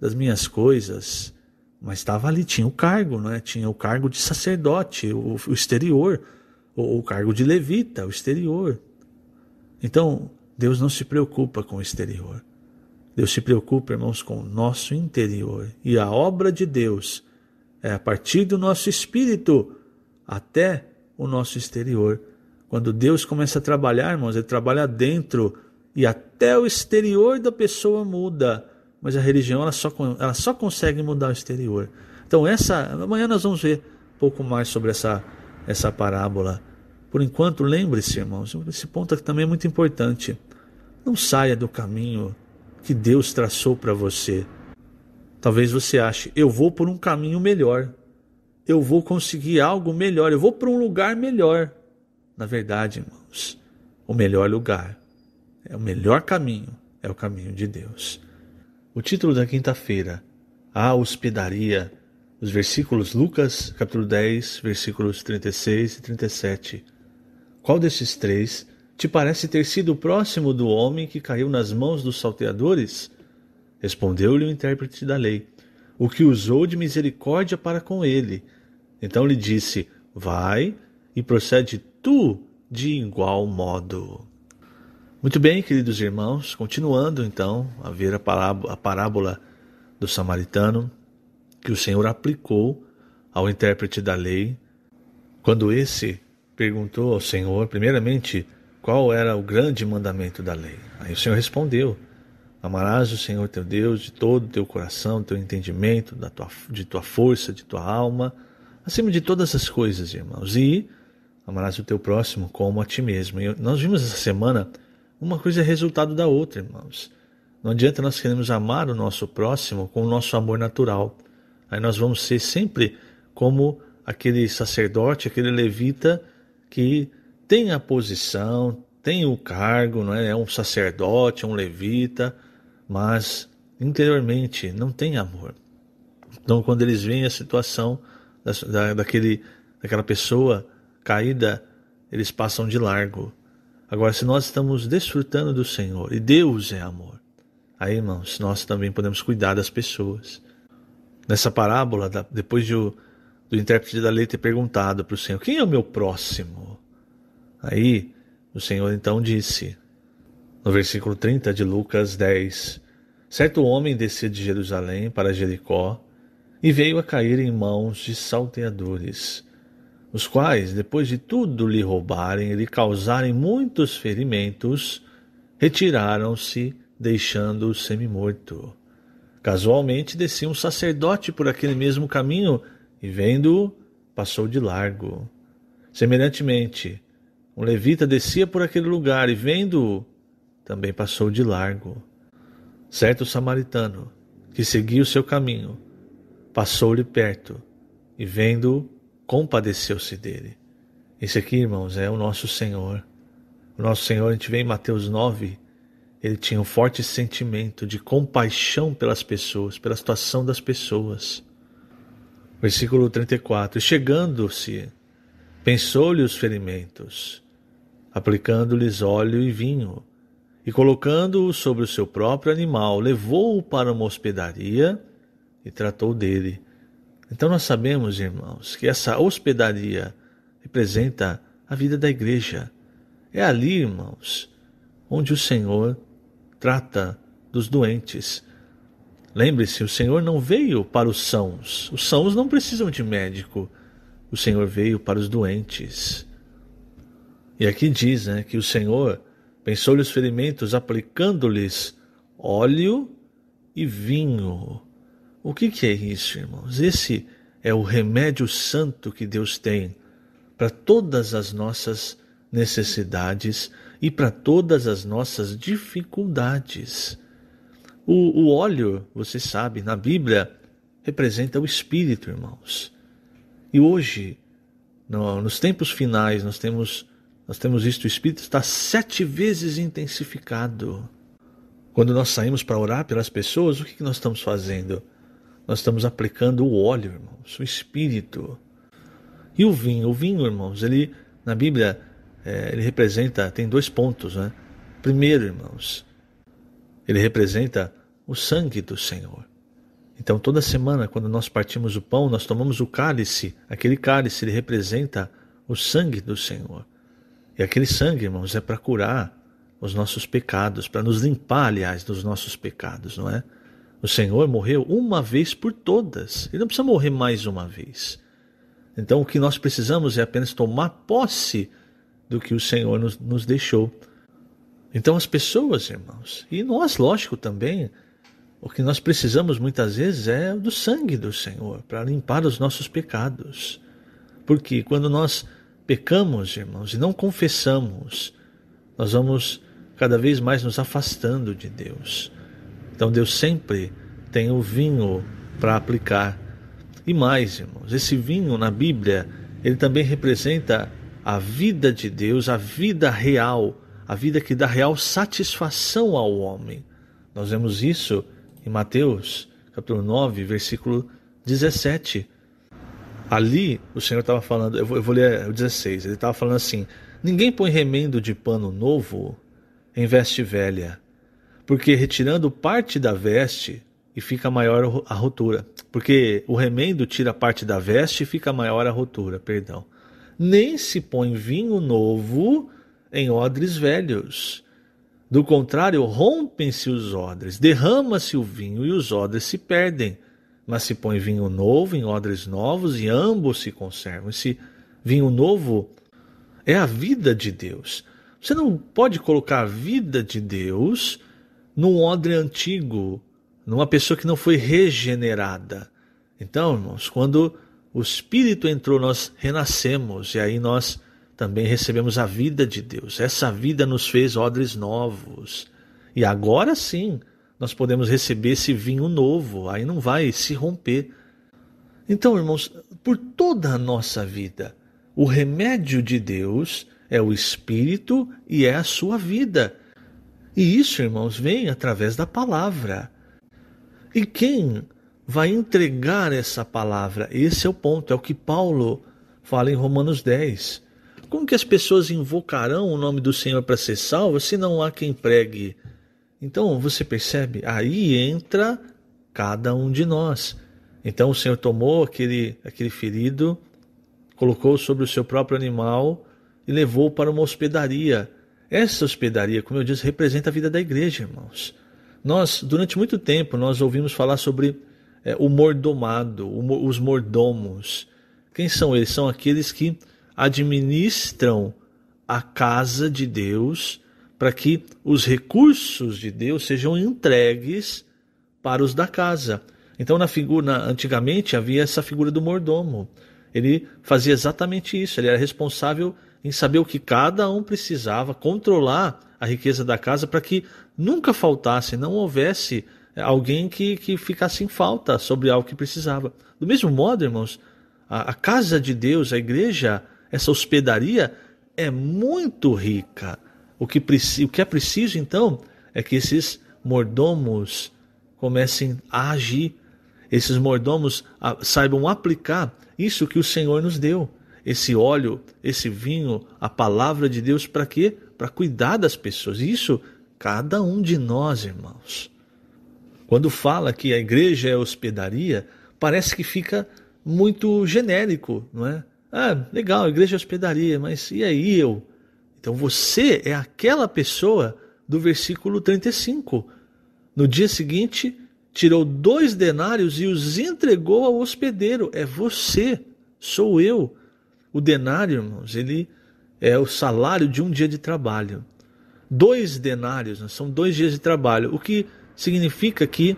Speaker 1: das minhas coisas. Mas estava ali, tinha o cargo, não é? Tinha o cargo de sacerdote, o exterior, o cargo de levita, o exterior. Então, Deus não se preocupa com o exterior. Deus se preocupa, irmãos, com o nosso interior. E a obra de Deus é a partir do nosso espírito até o nosso exterior. Quando Deus começa a trabalhar, irmãos, Ele trabalha dentro e até o exterior da pessoa muda. Mas a religião ela só consegue mudar o exterior. Então amanhã nós vamos ver um pouco mais sobre essa parábola. Por enquanto, lembre-se, irmãos, esse ponto aqui também é muito importante. Não saia do caminho que Deus traçou para você. Talvez você ache: eu vou por um caminho melhor, eu vou conseguir algo melhor, eu vou para um lugar melhor. Na verdade, irmãos, o melhor lugar, o melhor caminho é o caminho de Deus. O título da quinta-feira: A hospedaria. Os versículos Lucas, capítulo 10, versículos 36 e 37. Qual desses três te parece ter sido o próximo do homem que caiu nas mãos dos salteadores? Respondeu-lhe o intérprete da lei: o que usou de misericórdia para com ele. Então lhe disse: vai e procede tu de igual modo. Muito bem, queridos irmãos, continuando então a ver a parábola do samaritano que o Senhor aplicou ao intérprete da lei, quando esse perguntou ao Senhor, primeiramente, qual era o grande mandamento da lei. Aí o Senhor respondeu: amarás o Senhor teu Deus de todo o teu coração, teu entendimento, de tua força, de tua alma, acima de todas as coisas, irmãos, e amarás o teu próximo como a ti mesmo. E nós vimos essa semana, uma coisa é resultado da outra, irmãos. Não adianta nós queremos amar o nosso próximo com o nosso amor natural. Aí nós vamos ser sempre como aquele sacerdote, aquele levita que tem a posição, tem o cargo, não é? É um sacerdote, é um levita, mas interiormente não tem amor. Então, quando eles veem a situação daquela pessoa caída, eles passam de largo. Agora, se nós estamos desfrutando do Senhor, e Deus é amor, aí, irmãos, nós também podemos cuidar das pessoas. Nessa parábola, depois do intérprete da lei ter perguntado para o Senhor: quem é o meu próximo? Aí, o Senhor então disse, no versículo 30 de Lucas 10, certo homem descia de Jerusalém para Jericó e veio a cair em mãos de salteadores, os quais, depois de tudo lhe roubarem e lhe causarem muitos ferimentos, retiraram-se, deixando-o semimorto. Casualmente descia um sacerdote por aquele mesmo caminho e, vendo-o, passou de largo. Semelhantemente, um levita descia por aquele lugar e, vendo-o, também passou de largo. Certo samaritano, que seguia o seu caminho, passou-lhe perto e vendo, compadeceu-se dele. Esse aqui, irmãos, é o nosso Senhor. O nosso Senhor, a gente vê em Mateus 9, ele tinha um forte sentimento de compaixão pelas pessoas, pela situação das pessoas. Versículo 34. E chegando-se, pensou-lhe os ferimentos, aplicando-lhes óleo e vinho, e colocando-o sobre o seu próprio animal, levou-o para uma hospedaria e tratou dele. Então nós sabemos, irmãos, que essa hospedaria representa a vida da igreja. É ali, irmãos, onde o Senhor trata dos doentes. Lembre-se, o Senhor não veio para os sãos. Os sãos não precisam de médico. O Senhor veio para os doentes. E aqui diz, que o Senhor pensou-lhe os ferimentos, aplicando-lhes óleo e vinho. O que é isso, irmãos? Esse é o remédio santo que Deus tem para todas as nossas necessidades e para todas as nossas dificuldades. O óleo, você sabe, na Bíblia, representa o Espírito, irmãos. E hoje, nos tempos finais, nós temos visto o Espírito está 7 vezes intensificado. Quando nós saímos para orar pelas pessoas, o que nós estamos fazendo? Nós estamos aplicando o óleo, irmãos, o Espírito. E o vinho, irmãos, ele, na Bíblia, ele representa, tem 2 pontos, Primeiro, irmãos, ele representa o sangue do Senhor. Então, toda semana, quando nós partimos o pão, nós tomamos o cálice. Aquele cálice, ele representa o sangue do Senhor. E aquele sangue, irmãos, é para curar os nossos pecados, para nos limpar, aliás, dos nossos pecados, não é? O Senhor morreu uma vez por todas. Ele não precisa morrer mais uma vez. Então, o que nós precisamos é apenas tomar posse do que o Senhor nos deixou. Então, as pessoas, irmãos, e nós, lógico, também, o que nós precisamos muitas vezes é do sangue do Senhor, para limpar os nossos pecados. Porque quando nós pecamos, irmãos, e não confessamos, nós vamos cada vez mais nos afastando de Deus. Então Deus sempre tem o vinho para aplicar. E mais, irmãos, esse vinho na Bíblia, ele também representa a vida de Deus, a vida real, a vida que dá real satisfação ao homem. Nós vemos isso em Mateus, capítulo 9, versículo 17. Ali o Senhor estava falando, eu vou ler o 16, ele estava falando assim: ninguém põe remendo de pano novo em veste velha, porque retirando parte da veste e fica maior a rotura. Porque o remendo tira parte da veste e fica maior a rotura, perdão. Nem se põe vinho novo em odres velhos. Do contrário, rompem-se os odres, derrama-se o vinho e os odres se perdem. Mas se põe vinho novo em odres novos e ambos se conservam. Esse vinho novo é a vida de Deus. Você não pode colocar a vida de Deus num odre antigo, numa pessoa que não foi regenerada. Então, irmãos, quando o Espírito entrou, nós renascemos e aí nós também recebemos a vida de Deus. Essa vida nos fez odres novos. E agora sim, nós podemos receber esse vinho novo, aí não vai se romper. Então, irmãos, por toda a nossa vida, o remédio de Deus é o Espírito e é a sua vida. E isso, irmãos, vem através da palavra. E quem vai entregar essa palavra? Esse é o ponto, é o que Paulo fala em Romanos 10. Como que as pessoas invocarão o nome do Senhor para ser salvas se não há quem pregue? Então, você percebe? Aí entra cada um de nós. Então, o Senhor tomou aquele ferido, colocou sobre o seu próprio animal e levou para uma hospedaria. Essa hospedaria, como eu disse, representa a vida da igreja, irmãos. Nós, durante muito tempo, nós ouvimos falar sobre o mordomado, os mordomos. Quem são eles? São aqueles que administram a casa de Deus, para que os recursos de Deus sejam entregues para os da casa. Então, antigamente havia essa figura do mordomo. Ele fazia exatamente isso, ele era responsável em saber o que cada um precisava, controlar a riqueza da casa para que nunca faltasse, não houvesse alguém que ficasse em falta sobre algo que precisava. Do mesmo modo, irmãos, A casa de Deus, a igreja, essa hospedaria é muito rica. O que é preciso, então, é que esses mordomos comecem a agir. Esses mordomos saibam aplicar isso que o Senhor nos deu. Esse óleo, esse vinho, a palavra de Deus, para quê? Para cuidar das pessoas. Isso, cada um de nós, irmãos. Quando fala que a igreja é hospedaria, parece que fica muito genérico, não é? Ah, legal, a igreja é hospedaria, mas e aí eu? Então você é aquela pessoa do versículo 35. No dia seguinte, tirou 2 denários e os entregou ao hospedeiro. É você, sou eu. O denário, irmãos, ele é o salário de um dia de trabalho. 2 denários, são 2 dias de trabalho, o que significa que,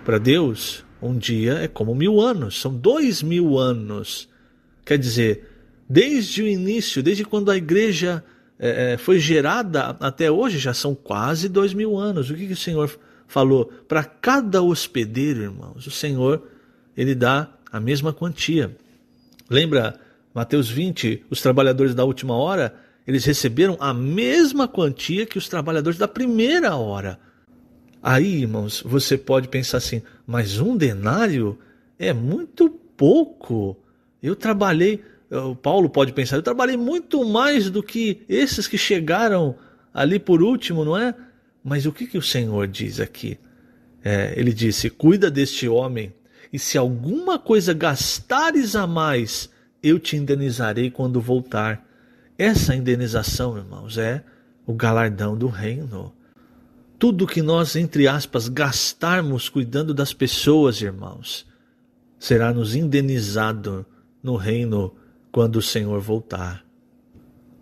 Speaker 1: para Deus, um dia é como 1000 anos, são 2000 anos. Quer dizer, desde o início, desde quando a igreja foi gerada até hoje, já são quase 2000 anos. O que o Senhor falou? Para cada hospedeiro, irmãos, o Senhor, ele dá a mesma quantia. Lembra Mateus 20, os trabalhadores da última hora, eles receberam a mesma quantia que os trabalhadores da primeira hora. Aí, irmãos, você pode pensar assim, mas 1 denário é muito pouco. Paulo pode pensar, eu trabalhei muito mais do que esses que chegaram ali por último, não é? Mas o que o Senhor diz aqui? Ele disse, cuida deste homem, e se alguma coisa gastares a mais, eu te indenizarei quando voltar. Essa indenização, irmãos, é o galardão do reino. Tudo que nós, entre aspas, gastarmos cuidando das pessoas, irmãos, será nos indenizado no reino quando o Senhor voltar.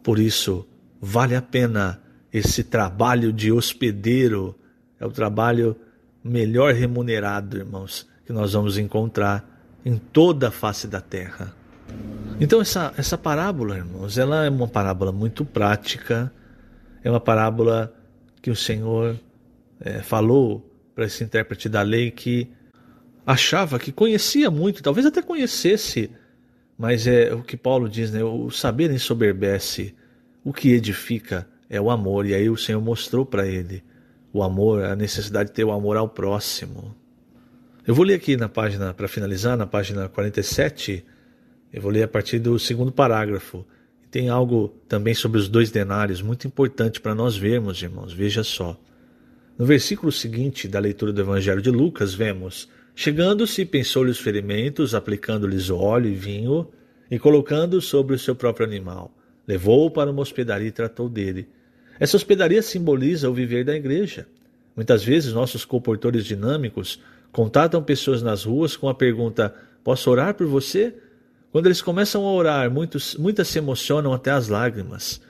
Speaker 1: Por isso, vale a pena esse trabalho de hospedeiro. É o trabalho melhor remunerado, irmãos, que nós vamos encontrar em toda a face da terra. Então essa parábola, irmãos, ela é uma parábola muito prática, é uma parábola que o Senhor falou para esse intérprete da lei que achava que conhecia muito, talvez até conhecesse, mas é o que Paulo diz, né? O saber ensoberbece, o que edifica é o amor. E aí o Senhor mostrou para ele o amor, a necessidade de ter o amor ao próximo. Eu vou ler aqui na página, para finalizar, na página 47, eu vou ler a partir do 2º parágrafo. Tem algo também sobre os 2 denários, muito importante para nós vermos, irmãos, veja só. No versículo seguinte da leitura do Evangelho de Lucas, vemos: chegando-se, pensou-lhe os ferimentos, aplicando-lhes óleo e vinho, e colocando sobre o seu próprio animal. Levou-o para uma hospedaria e tratou dele. Essa hospedaria simboliza o viver da igreja. Muitas vezes nossos comportores dinâmicos contatam pessoas nas ruas com a pergunta: posso orar por você? Quando eles começam a orar, muitas se emocionam até as lágrimas.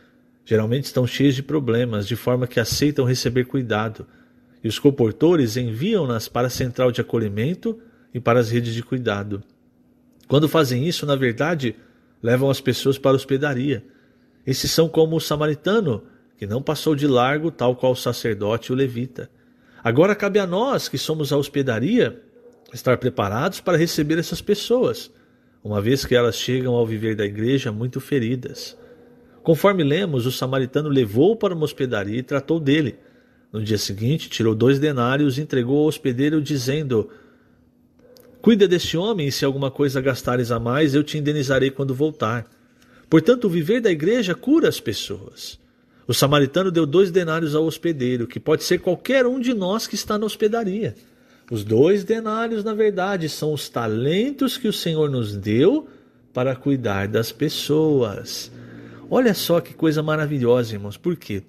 Speaker 1: Geralmente estão cheios de problemas, de forma que aceitam receber cuidado. E os comportores enviam-nas para a central de acolhimento e para as redes de cuidado. Quando fazem isso, na verdade, levam as pessoas para a hospedaria. Esses são como o samaritano, que não passou de largo, tal qual o sacerdote e o levita. Agora cabe a nós, que somos a hospedaria, estar preparados para receber essas pessoas, uma vez que elas chegam ao viver da igreja muito feridas. Conforme lemos, o samaritano levou-o para uma hospedaria e tratou dele. No dia seguinte, tirou 2 denários e entregou ao hospedeiro, dizendo: cuida deste homem, e se alguma coisa gastares a mais, eu te indenizarei quando voltar. Portanto, o viver da igreja cura as pessoas. O samaritano deu 2 denários ao hospedeiro, que pode ser qualquer um de nós que está na hospedaria. Os 2 denários, na verdade, são os talentos que o Senhor nos deu para cuidar das pessoas. Olha só que coisa maravilhosa, irmãos. Por quê?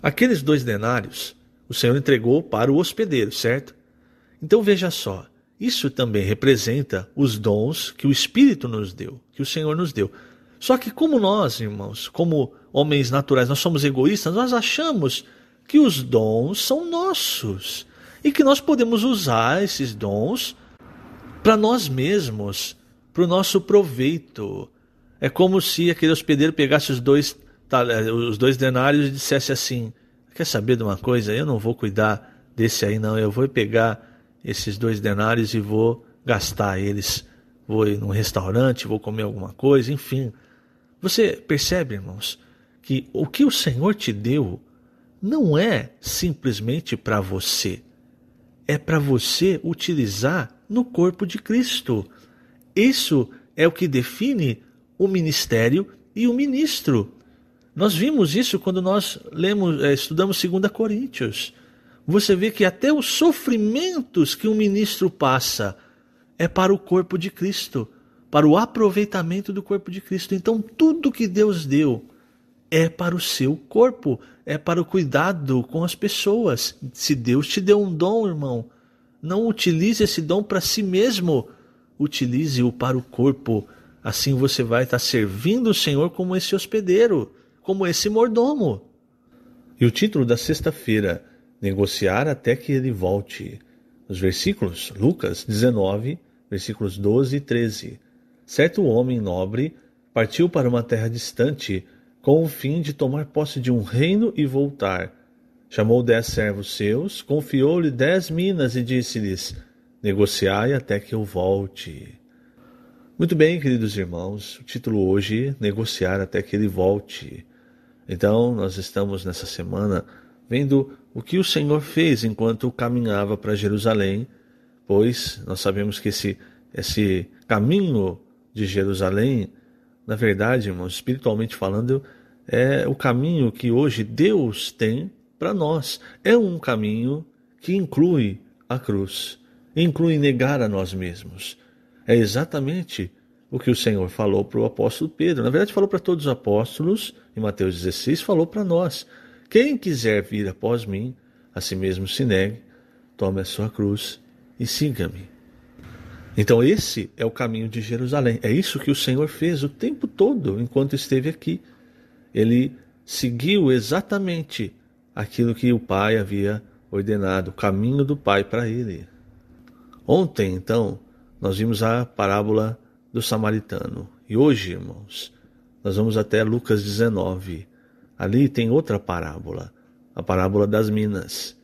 Speaker 1: Aqueles 2 denários, o Senhor entregou para o hospedeiro, certo? Então veja só, isso também representa os dons que o Espírito nos deu, que o Senhor nos deu. Só que como nós, irmãos, como homens naturais, nós somos egoístas, nós achamos que os dons são nossos e que nós podemos usar esses dons para nós mesmos, para o nosso proveito. É como se aquele hospedeiro pegasse os 2 denários e dissesse assim: quer saber de uma coisa? Eu não vou cuidar desse aí não, eu vou pegar esses 2 denários e vou gastar eles vou ir num restaurante, vou comer alguma coisa, enfim. Você percebe, irmãos, que o que o Senhor te deu não é simplesmente para você, é para você utilizar no corpo de Cristo. Isso é o que define o ministério e o ministro. Nós vimos isso quando nós estudamos 2 Coríntios. Você vê que até os sofrimentos que um ministro passa é para o corpo de Cristo, para o aproveitamento do corpo de Cristo. Então tudo que Deus deu é para o seu corpo, é para o cuidado com as pessoas. Se Deus te deu um dom, irmão, não utilize esse dom para si mesmo, utilize-o para o corpo. Assim você vai estar servindo o Senhor como esse hospedeiro, como esse mordomo. E o título da sexta-feira, negociar até que ele volte. Os versículos, Lucas 19, versículos 12 e 13. Certo homem nobre partiu para uma terra distante, com o fim de tomar posse de um reino e voltar. Chamou 10 servos seus, confiou-lhe 10 minas e disse-lhes: negociai até que eu volte. Muito bem, queridos irmãos, o título hoje, negociar até que ele volte. Então, nós estamos nessa semana vendo o que o Senhor fez enquanto caminhava para Jerusalém, pois nós sabemos que esse caminho de Jerusalém, na verdade, irmãos, espiritualmente falando, é o caminho que hoje Deus tem para nós. É um caminho que inclui a cruz, inclui negar a nós mesmos. É exatamente o que o Senhor falou para o apóstolo Pedro. Na verdade, falou para todos os apóstolos, em Mateus 16, falou para nós: quem quiser vir após mim, a si mesmo se negue, tome a sua cruz e siga-me. Então esse é o caminho de Jerusalém. É isso que o Senhor fez o tempo todo enquanto esteve aqui. Ele seguiu exatamente aquilo que o Pai havia ordenado, o caminho do Pai para ele. Ontem, então, nós vimos a parábola do samaritano. E hoje, irmãos, nós vamos até Lucas 19. Ali tem outra parábola, a parábola das minas.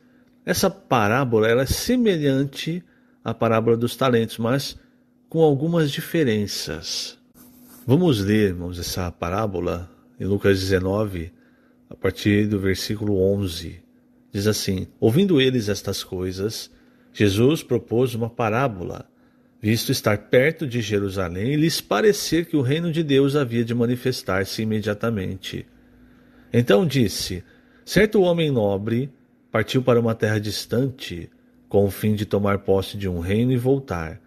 Speaker 1: Essa parábola ela é semelhante à parábola dos talentos, mas com algumas diferenças. Vamos ler, irmãos, essa parábola em Lucas 19, a partir do versículo 11. Diz assim: ouvindo eles estas coisas, Jesus propôs uma parábola, visto estar perto de Jerusalém e lhes parecer que o reino de Deus havia de manifestar-se imediatamente. Então disse: certo homem nobre partiu para uma terra distante, com o fim de tomar posse de um reino e voltar.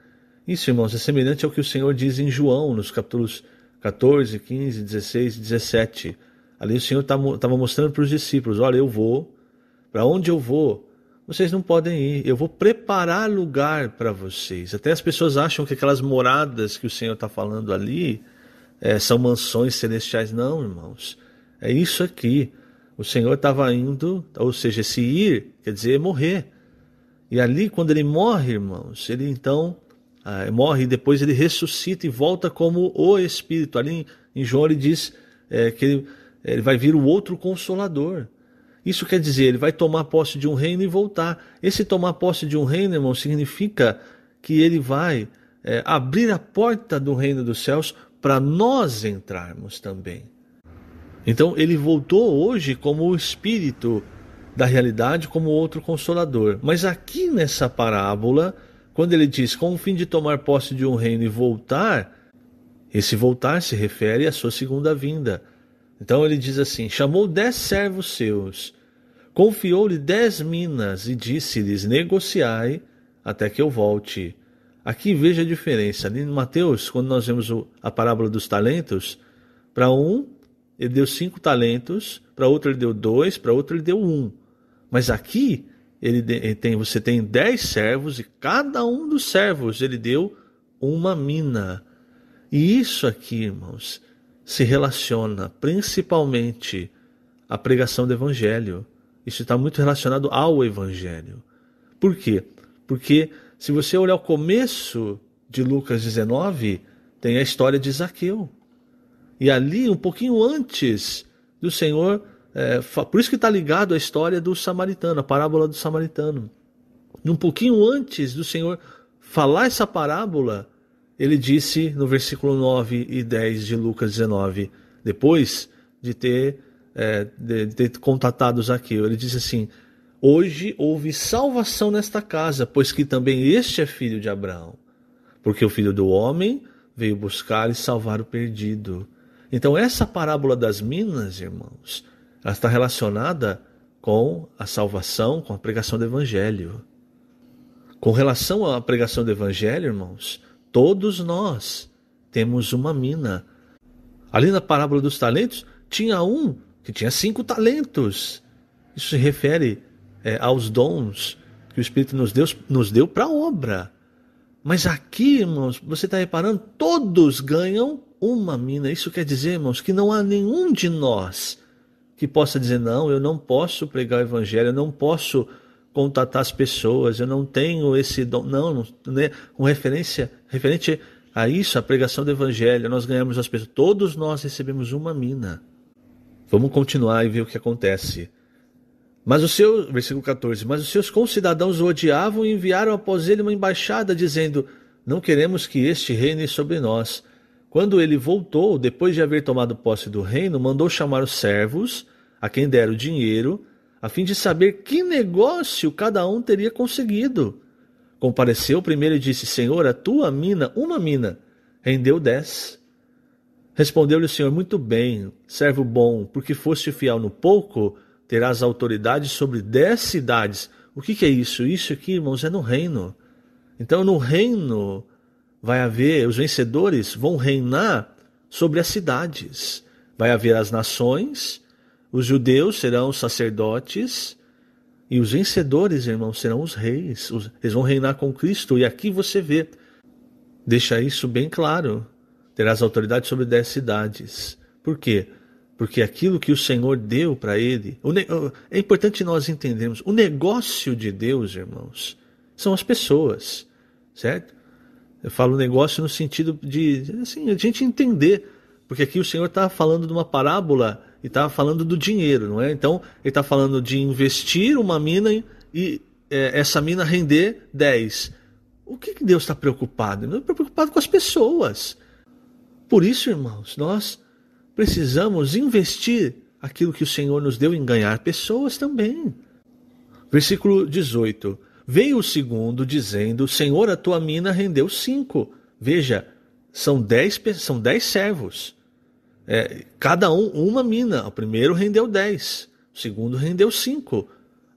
Speaker 1: Isso, irmãos, é semelhante ao que o Senhor diz em João, nos capítulos 14, 15, 16 e 17. Ali o Senhor estava mostrando para os discípulos: olha, eu vou, para onde eu vou, vocês não podem ir, eu vou preparar lugar para vocês. Até as pessoas acham que aquelas moradas que o Senhor está falando ali são mansões celestiais. Não, irmãos, é isso aqui. O Senhor estava indo, ou seja, esse ir quer dizer morrer. E ali, quando ele morre, irmãos, ele então morre e depois ele ressuscita e volta como o Espírito. Ali em João ele diz que ele vai vir o outro Consolador. Isso quer dizer, ele vai tomar posse de um reino e voltar. Esse tomar posse de um reino, irmão, significa que ele vai abrir a porta do reino dos céus para nós entrarmos também. Então ele voltou hoje como o Espírito da realidade, como outro Consolador. Mas aqui nessa parábola, quando ele diz com o fim de tomar posse de um reino e voltar, esse voltar se refere à sua segunda vinda. Então ele diz assim: chamou 10 servos seus, confiou-lhe 10 minas e disse-lhes: negociai até que eu volte. Aqui veja a diferença. Ali em Mateus, quando nós vemos a parábola dos talentos, para um ele deu 5 talentos, para outro ele deu 2, para outro ele deu 1. Mas aqui você tem 10 servos e cada um dos servos ele deu uma mina. E isso aqui, irmãos, se relaciona principalmente à pregação do Evangelho. Isso está muito relacionado ao Evangelho. Por quê? Porque se você olhar o começo de Lucas 19, tem a história de Zaqueu. E ali, um pouquinho antes do Senhor, por isso que está ligado à história do samaritano, a parábola do samaritano. Um pouquinho antes do Senhor falar essa parábola, ele disse no versículo 9 e 10 de Lucas 19, depois de ter contatado Zaqueu, ele disse assim: hoje houve salvação nesta casa, pois que também este é filho de Abraão, porque o Filho do Homem veio buscar e salvar o perdido. Então essa parábola das minas, irmãos, ela está relacionada com a salvação, com a pregação do Evangelho. Com relação à pregação do Evangelho, irmãos, todos nós temos uma mina. Ali na parábola dos talentos, tinha um que tinha 5 talentos. Isso se refere aos dons que o Espírito nos deu para a obra. Mas aqui, irmãos, você está reparando, todos ganham uma mina. Isso quer dizer, irmãos, que não há nenhum de nós que possa dizer: não, eu não posso pregar o Evangelho, eu não posso contatar as pessoas, eu não tenho esse dom. Não, né? Referente a isso, a pregação do Evangelho, nós ganhamos as pessoas. Todos nós recebemos uma mina. Vamos continuar e ver o que acontece. Versículo 14, mas os seus concidadãos o odiavam e enviaram após ele uma embaixada, dizendo: não queremos que este reine sobre nós. Quando ele voltou, depois de haver tomado posse do reino, mandou chamar os servos, a quem dera o dinheiro, a fim de saber que negócio cada um teria conseguido. Compareceu o primeiro e disse: Senhor, a tua mina, uma mina, rendeu 10. Respondeu-lhe o Senhor: muito bem, servo bom, porque foste fiel no pouco, terás autoridade sobre 10 cidades. O que é isso? Isso aqui, irmãos, é no reino. Então, no reino vai haver, os vencedores vão reinar sobre as cidades. Vai haver as nações, os judeus serão os sacerdotes, e os vencedores, irmãos, serão os reis. Eles vão reinar com Cristo. E aqui você vê, deixa isso bem claro. Terás autoridade sobre 10 cidades. Por quê? Porque aquilo que o Senhor deu para ele... É importante nós entendermos, o negócio de Deus, irmãos, são as pessoas, certo? Eu falo negócio no sentido de assim, a gente entender, porque aqui o Senhor está falando de uma parábola e está falando do dinheiro, não é? Então, ele está falando de investir uma mina e essa mina render 10. O que Deus está preocupado? Ele está preocupado com as pessoas. Por isso, irmãos, nós precisamos investir aquilo que o Senhor nos deu em ganhar pessoas também. Versículo 18. Veio o segundo dizendo: Senhor, a tua mina rendeu 5. Veja, são 10 servos. Cada um uma mina. O primeiro rendeu 10. O segundo rendeu 5.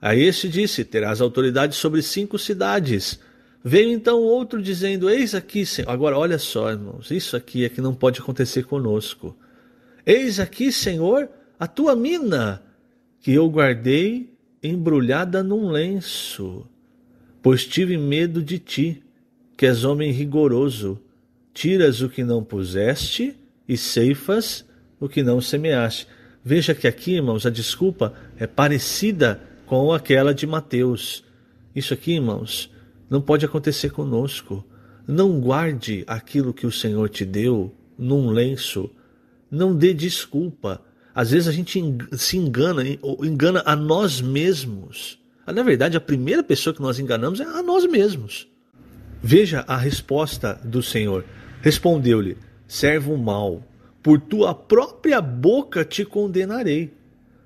Speaker 1: Aí este disse: terás autoridade sobre 5 cidades. Veio então outro dizendo: eis aqui, Senhor. Agora olha só, irmãos, isso aqui é que não pode acontecer conosco. Eis aqui, Senhor, a tua mina, que eu guardei embrulhada num lenço, pois tive medo de ti, que és homem rigoroso. Tiras o que não puseste e ceifas o que não semeaste. Veja que aqui, irmãos, a desculpa é parecida com aquela de Mateus. Isso aqui, irmãos, não pode acontecer conosco. Não guarde aquilo que o Senhor te deu num lenço. Não dê desculpa. Às vezes a gente se engana a nós mesmos. Na verdade, a primeira pessoa que nós enganamos é a nós mesmos. Veja a resposta do Senhor. Respondeu-lhe: servo mau, por tua própria boca te condenarei.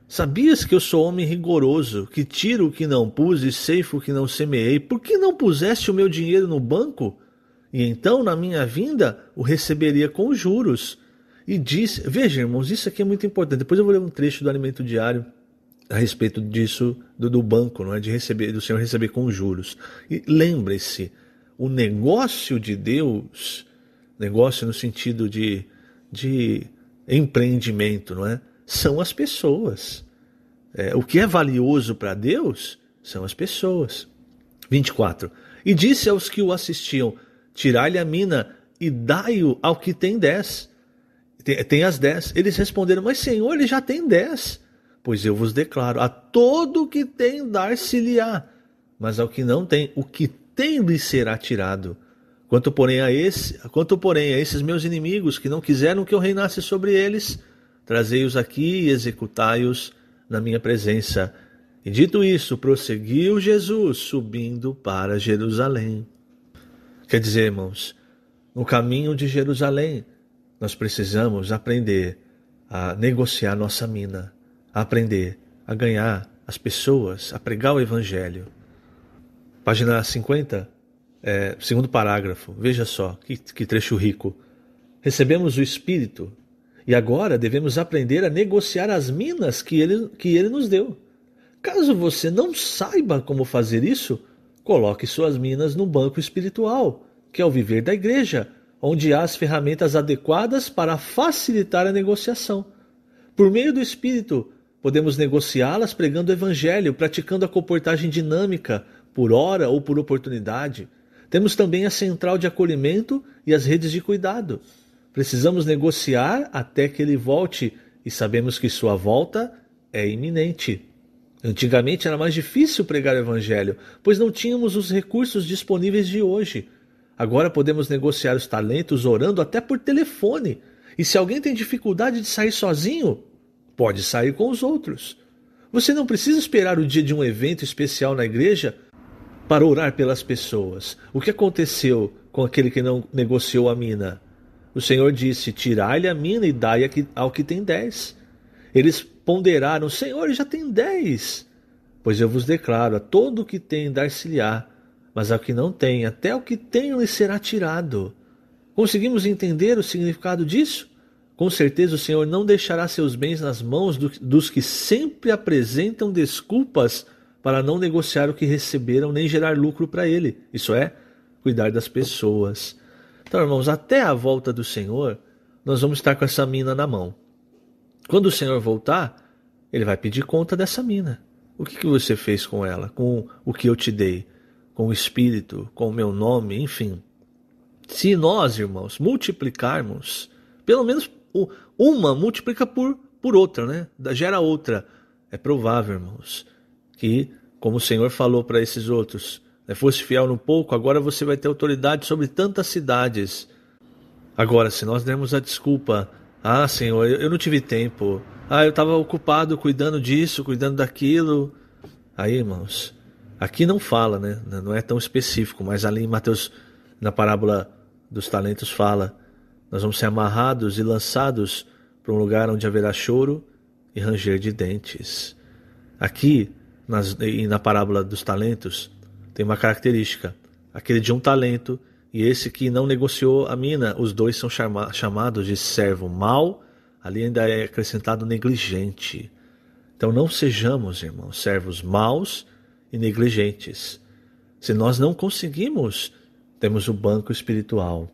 Speaker 1: Sabias que eu sou homem rigoroso, que tiro o que não pus e ceifo o que não semeei? Por que não puseste o meu dinheiro no banco? E então, na minha vinda, o receberia com juros. E disse... Veja, irmãos, isso aqui é muito importante. Depois eu vou ler um trecho do Alimento Diário a respeito disso, do banco, não é? Do Senhor receber com juros. E lembre-se, o negócio de Deus, negócio no sentido de empreendimento, não é? São as pessoas. O que é valioso para Deus são as pessoas. 24. E disse aos que o assistiam: tirai-lhe a mina e dai-o ao que tem 10. Tem as 10. Eles responderam: mas Senhor, ele já tem 10. Pois eu vos declaro, a todo o que tem dar-se-lhe-á, mas ao que não tem, o que tem lhe será tirado. Quanto porém a esses meus inimigos, que não quiseram que eu reinasse sobre eles, trazei-os aqui e executai-os na minha presença. E dito isso, prosseguiu Jesus, subindo para Jerusalém. Quer dizer, irmãos, no caminho de Jerusalém, nós precisamos aprender a negociar nossa mina, a aprender a ganhar as pessoas, a pregar o Evangelho. Página 50, segundo parágrafo, veja só, que trecho rico. Recebemos o Espírito e agora devemos aprender a negociar as minas que ele nos deu. Caso você não saiba como fazer isso, coloque suas minas no banco espiritual, que é o viver da igreja, onde há as ferramentas adequadas para facilitar a negociação. Por meio do Espírito, podemos negociá-las pregando o Evangelho, praticando a comportagem dinâmica, por hora ou por oportunidade. Temos também a central de acolhimento e as redes de cuidado. Precisamos negociar até que ele volte e sabemos que sua volta é iminente. Antigamente era mais difícil pregar o Evangelho, pois não tínhamos os recursos disponíveis de hoje. Agora podemos negociar os talentos orando até por telefone. E se alguém tem dificuldade de sair sozinho, pode sair com os outros. Você não precisa esperar o dia de um evento especial na igreja para orar pelas pessoas. O que aconteceu com aquele que não negociou a mina? O Senhor disse: tirai-lhe a mina e dai ao que tem 10. Eles ponderaram: Senhor, já tem 10. Pois eu vos declaro, a todo o que tem dar-se-lhe-á, mas ao que não tem, até o que tem lhe será tirado. Conseguimos entender o significado disso? Com certeza o Senhor não deixará seus bens nas mãos dos que sempre apresentam desculpas para não negociar o que receberam nem gerar lucro para ele. Isso é, cuidar das pessoas. Então, irmãos, até a volta do Senhor, nós vamos estar com essa mina na mão. Quando o Senhor voltar, ele vai pedir conta dessa mina. O que você fez com ela? Com o que eu te dei? Com o Espírito? Com o meu nome? Enfim. Se nós, irmãos, multiplicarmos, pelo menos uma multiplica por outra, né? Gera outra. É provável, irmãos, que, como o Senhor falou para esses outros, fosse fiel no pouco, agora você vai ter autoridade sobre tantas cidades. Agora, se nós dermos a desculpa: ah, Senhor, eu não tive tempo. Ah, eu estava ocupado cuidando disso, cuidando daquilo. Aí, irmãos, aqui não fala, né? Não é tão específico, mas ali em Mateus, na parábola dos talentos, fala: nós vamos ser amarrados e lançados para um lugar onde haverá choro e ranger de dentes. Aqui, na parábola dos talentos, tem uma característica: aquele de um talento e esse que não negociou a mina, os dois são chamados de servo mau, ali ainda é acrescentado negligente. Então não sejamos, irmãos, servos maus e negligentes. Se nós não conseguimos, temos o banco espiritual,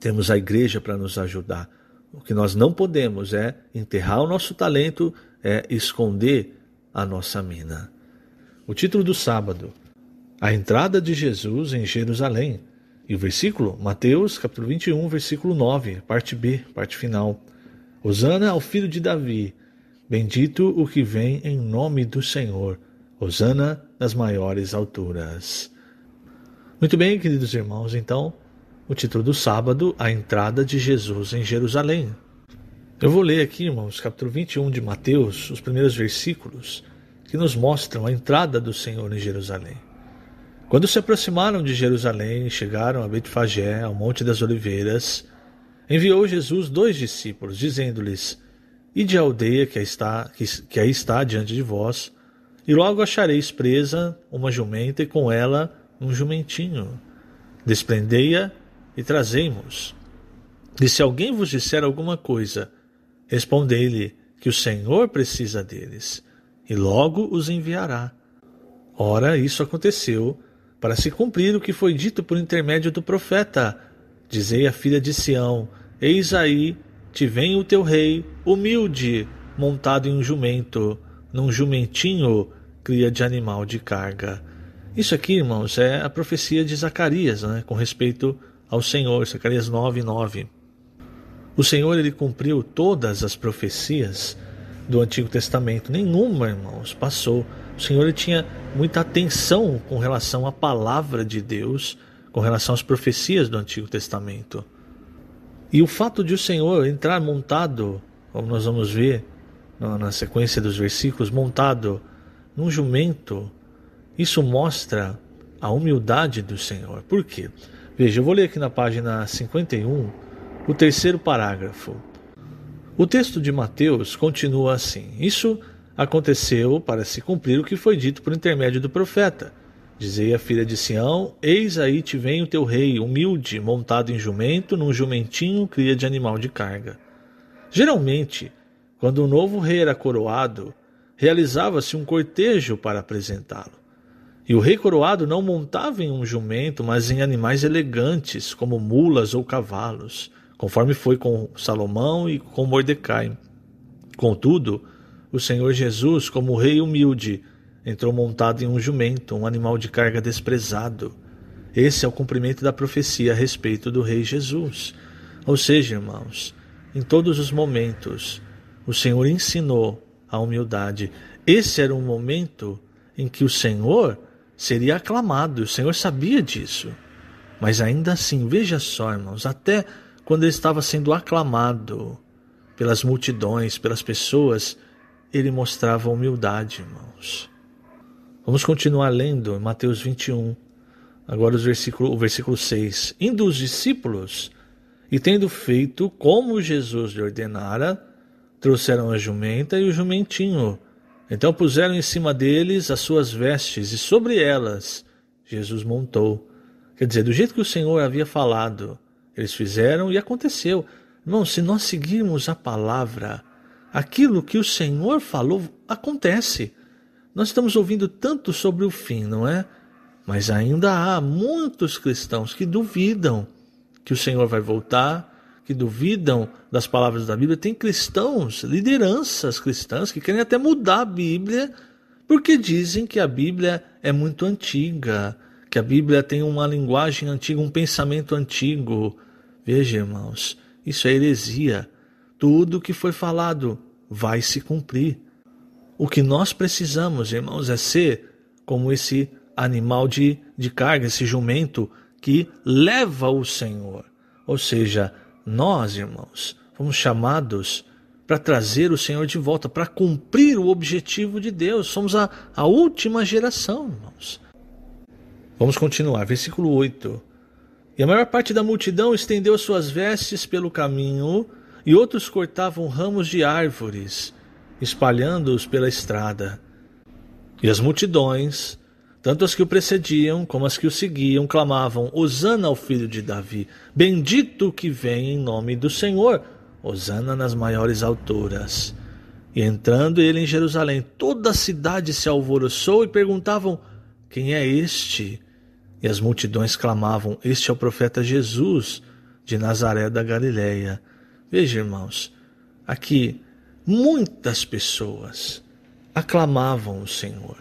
Speaker 1: temos a igreja para nos ajudar. O que nós não podemos é enterrar o nosso talento, é esconder a nossa mina. O título do sábado: a entrada de Jesus em Jerusalém. E o versículo, Mateus capítulo 21, versículo 9, parte B, parte final. Hosana ao filho de Davi, bendito o que vem em nome do Senhor, hosana nas maiores alturas. Muito bem, queridos irmãos, então, o título do sábado, a entrada de Jesus em Jerusalém. Eu vou ler aqui, irmãos, capítulo 21 de Mateus, os primeiros versículos, que nos mostram a entrada do Senhor em Jerusalém. Quando se aproximaram de Jerusalém e chegaram a Betfagé, ao Monte das Oliveiras, enviou Jesus 2 discípulos, dizendo-lhes: ide à aldeia que aí está diante de vós, e logo achareis presa uma jumenta e com ela um jumentinho. Desprendei-a e trazei-mos. E se alguém vos disser alguma coisa, respondei-lhe que o Senhor precisa deles, e logo os enviará. Ora, isso aconteceu para se cumprir o que foi dito por intermédio do profeta: dizei à filha de Sião: eis aí, te vem o teu rei, humilde, montado em um jumento, num jumentinho, cria de animal de carga. Isso aqui, irmãos, é a profecia de Zacarias, né, com respeito ao Senhor, Zacarias 9:9. O Senhor, ele cumpriu todas as profecias do Antigo Testamento. Nenhuma, irmãos, passou. O Senhor, ele tinha muita atenção com relação à palavra de Deus, com relação às profecias do Antigo Testamento. E o fato de o Senhor entrar montado, como nós vamos ver na sequência dos versículos, montado num jumento, isso mostra a humildade do Senhor. Por quê? Veja, eu vou ler aqui na página 51 o terceiro parágrafo. O texto de Mateus continua assim: Isso aconteceu para se cumprir o que foi dito por intermédio do profeta. Dizei à filha de Sião: Eis aí te vem o teu rei, humilde, montado em jumento, num jumentinho, cria de animal de carga. Geralmente, quando um novo rei era coroado, realizava-se um cortejo para apresentá-lo. E o rei coroado não montava em um jumento, mas em animais elegantes, como mulas ou cavalos, conforme foi com Salomão e com Mordecai. Contudo, o Senhor Jesus, como rei humilde, entrou montado em um jumento, um animal de carga desprezado. Esse é o cumprimento da profecia a respeito do rei Jesus. Ou seja, irmãos, em todos os momentos, o Senhor ensinou a humildade. Esse era um momento em que o Senhor seria aclamado, o Senhor sabia disso. Mas ainda assim, veja só, irmãos, até quando ele estava sendo aclamado pelas multidões, pelas pessoas, ele mostrava humildade, irmãos. Vamos continuar lendo em Mateus 21, agora o versículo 6. Indo os discípulos, e tendo feito como Jesus lhe ordenara, trouxeram a jumenta e o jumentinho. Então puseram em cima deles as suas vestes, e sobre elas Jesus montou. Quer dizer, do jeito que o Senhor havia falado, eles fizeram e aconteceu. Irmão, se nós seguirmos a palavra, aquilo que o Senhor falou acontece. Nós estamos ouvindo tanto sobre o fim, não é? Mas ainda há muitos cristãos que duvidam que o Senhor vai voltar, que duvidam das palavras da Bíblia. Tem cristãos, lideranças cristãs, que querem até mudar a Bíblia, porque dizem que a Bíblia é muito antiga, que a Bíblia tem uma linguagem antiga, um pensamento antigo. Veja, irmãos, isso é heresia. Tudo que foi falado vai se cumprir. O que nós precisamos, irmãos, é ser como esse animal de carga, esse jumento que leva o Senhor. Ou seja, nós, irmãos, fomos chamados para trazer o Senhor de volta, para cumprir o objetivo de Deus. Somos a última geração, irmãos. Vamos continuar, versículo 8. E a maior parte da multidão estendeu suas vestes pelo caminho, e outros cortavam ramos de árvores, espalhando-os pela estrada. E as multidões, tanto as que o precediam como as que o seguiam, clamavam: Hosana ao filho de Davi, bendito o que vem em nome do Senhor, Hosana nas maiores alturas. E entrando ele em Jerusalém, toda a cidade se alvoroçou e perguntavam: quem é este? E as multidões clamavam: este é o profeta Jesus, de Nazaré da Galileia. Veja, irmãos, aqui muitas pessoas aclamavam o Senhor.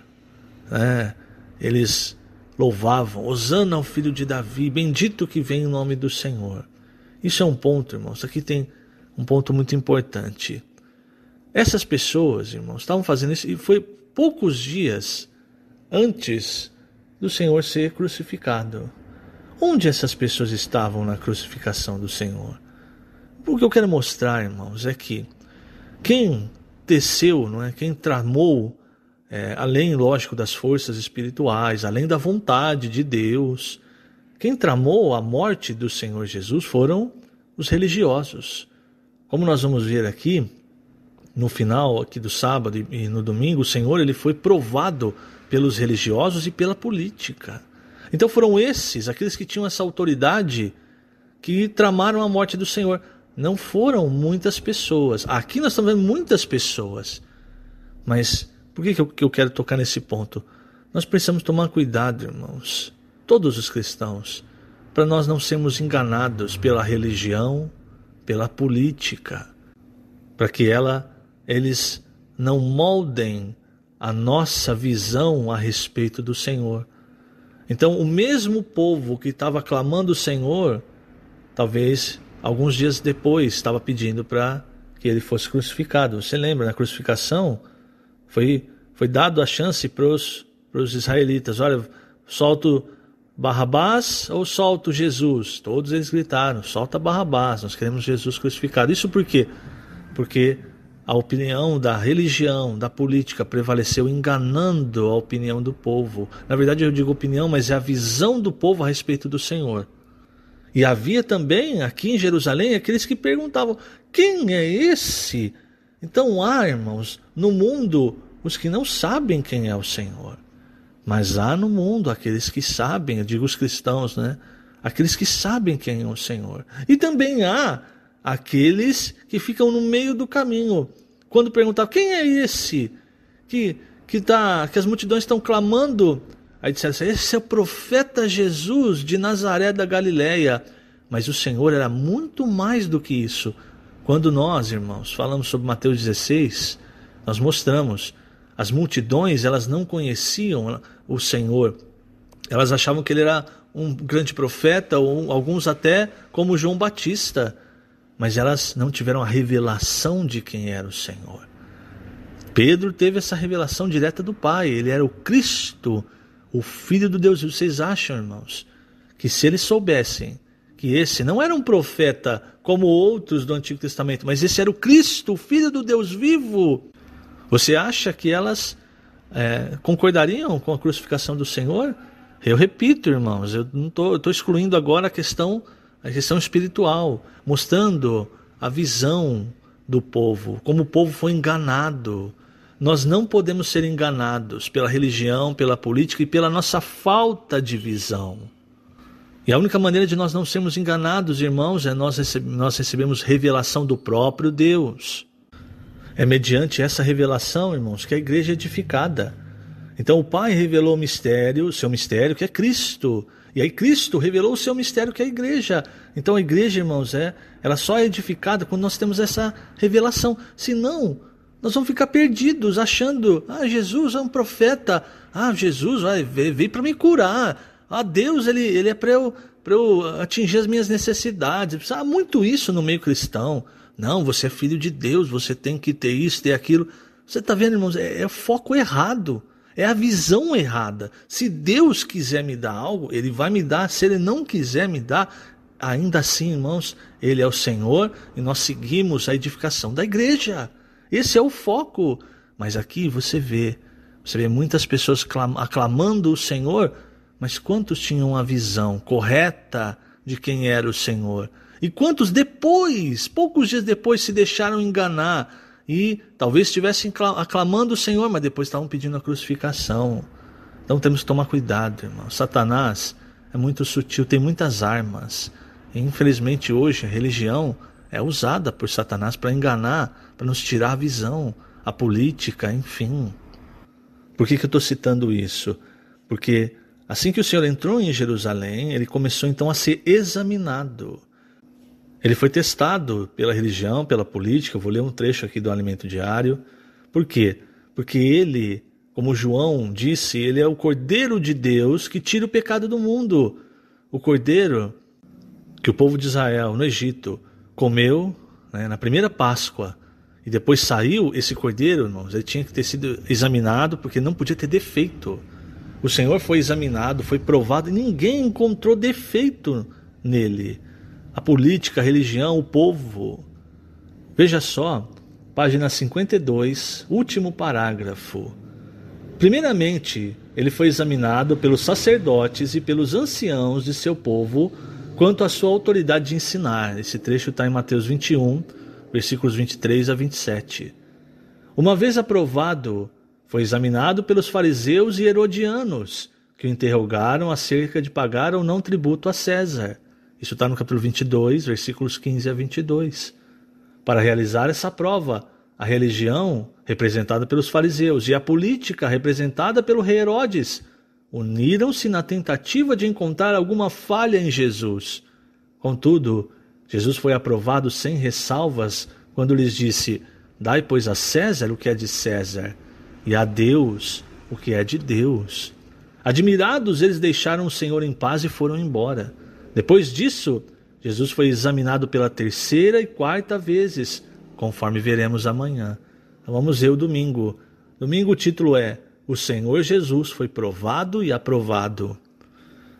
Speaker 1: Eles louvavam: Hosana ao filho de Davi, bendito que vem em nome do Senhor. Isso é um ponto, irmãos. Aqui tem um ponto muito importante. Essas pessoas, irmãos, estavam fazendo isso, e foi poucos dias antes do Senhor ser crucificado. Onde essas pessoas estavam na crucificação do Senhor? O que eu quero mostrar, irmãos, é que quem teceu, não é? Quem tramou, além, lógico, das forças espirituais, além da vontade de Deus, quem tramou a morte do Senhor Jesus foram os religiosos. Como nós vamos ver aqui, no final aqui do sábado e no domingo, o Senhor ele foi provado pelos religiosos e pela política. Então foram esses, aqueles que tinham essa autoridade, que tramaram a morte do Senhor. Não foram muitas pessoas. Aqui nós estamos vendo muitas pessoas. Mas por que eu quero tocar nesse ponto? Nós precisamos tomar cuidado, irmãos, todos os cristãos, para nós não sermos enganados pela religião, pela política, para que eles não moldem a nossa visão a respeito do Senhor. Então, o mesmo povo que estava clamando o Senhor, talvez alguns dias depois estava pedindo para que ele fosse crucificado. Você lembra, na crucificação foi dado a chance para os israelitas: olha, solto Barrabás ou solto Jesus? Todos eles gritaram: solta Barrabás, nós queremos Jesus crucificado. Isso por quê? Porque a opinião da religião, da política prevaleceu, enganando a opinião do povo. Na verdade eu digo opinião, mas é a visão do povo a respeito do Senhor. E havia também aqui em Jerusalém aqueles que perguntavam: quem é esse? Então há, irmãos, no mundo os que não sabem quem é o Senhor. Mas há no mundo aqueles que sabem, eu digo os cristãos, né? Aqueles que sabem quem é o Senhor. E também há aqueles que ficam no meio do caminho. Quando perguntavam: quem é esse que as multidões estão clamando? Aí disseram assim: esse é o profeta Jesus de Nazaré da Galileia. Mas o Senhor era muito mais do que isso. Quando nós, irmãos, falamos sobre Mateus 16, nós mostramos, as multidões, elas não conheciam o Senhor. Elas achavam que ele era um grande profeta, ou alguns até como João Batista. Mas elas não tiveram a revelação de quem era o Senhor. Pedro teve essa revelação direta do Pai. Ele era o Cristo, o Filho do Deus. E vocês acham, irmãos, que se eles soubessem que esse não era um profeta como outros do Antigo Testamento, mas esse era o Cristo, o Filho do Deus vivo, você acha que elas concordariam com a crucificação do Senhor? Eu repito, irmãos, eu estou excluindo agora a questão espiritual, mostrando a visão do povo, como o povo foi enganado. Nós não podemos ser enganados pela religião, pela política e pela nossa falta de visão. E a única maneira de nós não sermos enganados, irmãos, é nós recebemos revelação do próprio Deus. É mediante essa revelação, irmãos, que a igreja é edificada. Então o Pai revelou o seu mistério, que é Cristo. E aí Cristo revelou o seu mistério, que é a igreja. Então a igreja, irmãos, ela só é edificada quando nós temos essa revelação. Senão, nós vamos ficar perdidos, achando: Jesus é um profeta. Jesus veio para me curar. Deus, ele é para eu atingir as minhas necessidades. Há muito isso no meio cristão. Não, você é filho de Deus, você tem que ter isso, ter aquilo. Você está vendo, irmãos, é o foco errado. É a visão errada. Se Deus quiser me dar algo, Ele vai me dar. Se Ele não quiser me dar, ainda assim, irmãos, Ele é o Senhor e nós seguimos a edificação da igreja. Esse é o foco. Mas aqui você vê muitas pessoas aclamando o Senhor, mas quantos tinham a visão correta de quem era o Senhor? E quantos poucos dias depois, se deixaram enganar e talvez estivessem aclamando o Senhor, mas depois estavam pedindo a crucificação. Então temos que tomar cuidado, irmão. Satanás é muito sutil, tem muitas armas. E, infelizmente hoje a religião é usada por Satanás para enganar, para nos tirar a visão, a política, enfim. Por que eu estou citando isso? Porque assim que o Senhor entrou em Jerusalém, ele começou então a ser examinado. Ele foi testado pela religião, pela política. Eu vou ler um trecho aqui do Alimento Diário. Por quê? Porque ele, como João disse, ele é o Cordeiro de Deus que tira o pecado do mundo. O Cordeiro que o povo de Israel, no Egito, comeu, né, na primeira Páscoa. E depois saiu esse Cordeiro, irmãos. Ele tinha que ter sido examinado porque não podia ter defeito. O Senhor foi examinado, foi provado e ninguém encontrou defeito nele. A política, a religião, o povo. Veja só, página 52, último parágrafo. Primeiramente, ele foi examinado pelos sacerdotes e pelos anciãos de seu povo quanto à sua autoridade de ensinar. Esse trecho está em Mateus 21, versículos 23 a 27. Uma vez aprovado, foi examinado pelos fariseus e herodianos, que o interrogaram acerca de pagar ou não tributo a César. Isso está no capítulo 22, versículos 15 a 22. Para realizar essa prova, a religião, representada pelos fariseus, e a política, representada pelo rei Herodes, uniram-se na tentativa de encontrar alguma falha em Jesus. Contudo, Jesus foi aprovado sem ressalvas quando lhes disse: dai, pois, a César o que é de César, e a Deus o que é de Deus. Admirados, eles deixaram o Senhor em paz e foram embora. Depois disso, Jesus foi examinado pela terceira e quarta vezes, conforme veremos amanhã. Então vamos ver o domingo. Domingo o título é: o Senhor Jesus foi provado e aprovado.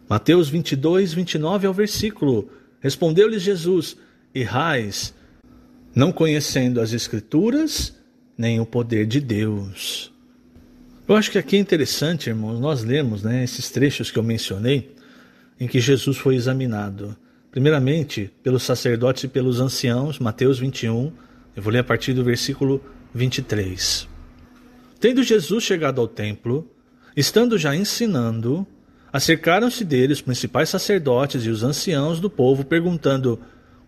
Speaker 1: Mateus 22, 29 é o versículo. Respondeu-lhes Jesus: errais, não conhecendo as Escrituras, nem o poder de Deus. Eu acho que aqui é interessante, irmãos, nós lemos, esses trechos que eu mencionei, em que Jesus foi examinado. Primeiramente, pelos sacerdotes e pelos anciãos, Mateus 21, eu vou ler a partir do versículo 23. Tendo Jesus chegado ao templo, estando já ensinando, acercaram-se dele os principais sacerdotes e os anciãos do povo, perguntando: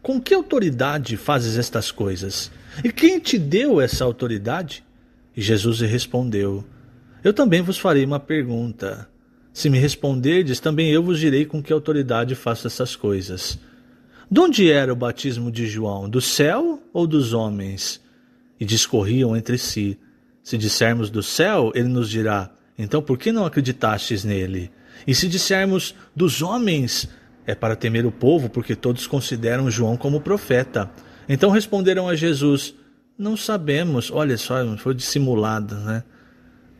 Speaker 1: com que autoridade fazes estas coisas? E quem te deu essa autoridade? E Jesus lhe respondeu: eu também vos farei uma pergunta. Se me responderdes, também eu vos direi com que autoridade faço essas coisas. De onde era o batismo de João? Do céu ou dos homens? E discorriam entre si. Se dissermos do céu, ele nos dirá: então por que não acreditastes nele? E se dissermos dos homens, é para temer o povo, porque todos consideram João como profeta. Então responderam a Jesus: não sabemos. Olha só, foi dissimulado, né?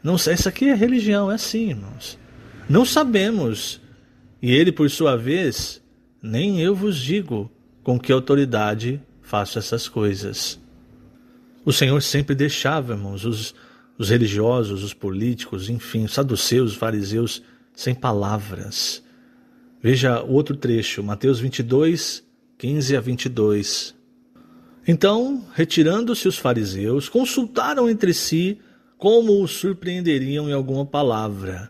Speaker 1: Não sei, isso aqui é religião, é assim, irmãos. Não sabemos. E ele, por sua vez, nem eu vos digo com que autoridade faço essas coisas. O Senhor sempre deixava, irmãos, os religiosos, os políticos, enfim, os saduceus, os fariseus, sem palavras. Veja o outro trecho, Mateus 22, 15 a 22. Então, retirando-se os fariseus, consultaram entre si como o surpreenderiam em alguma palavra.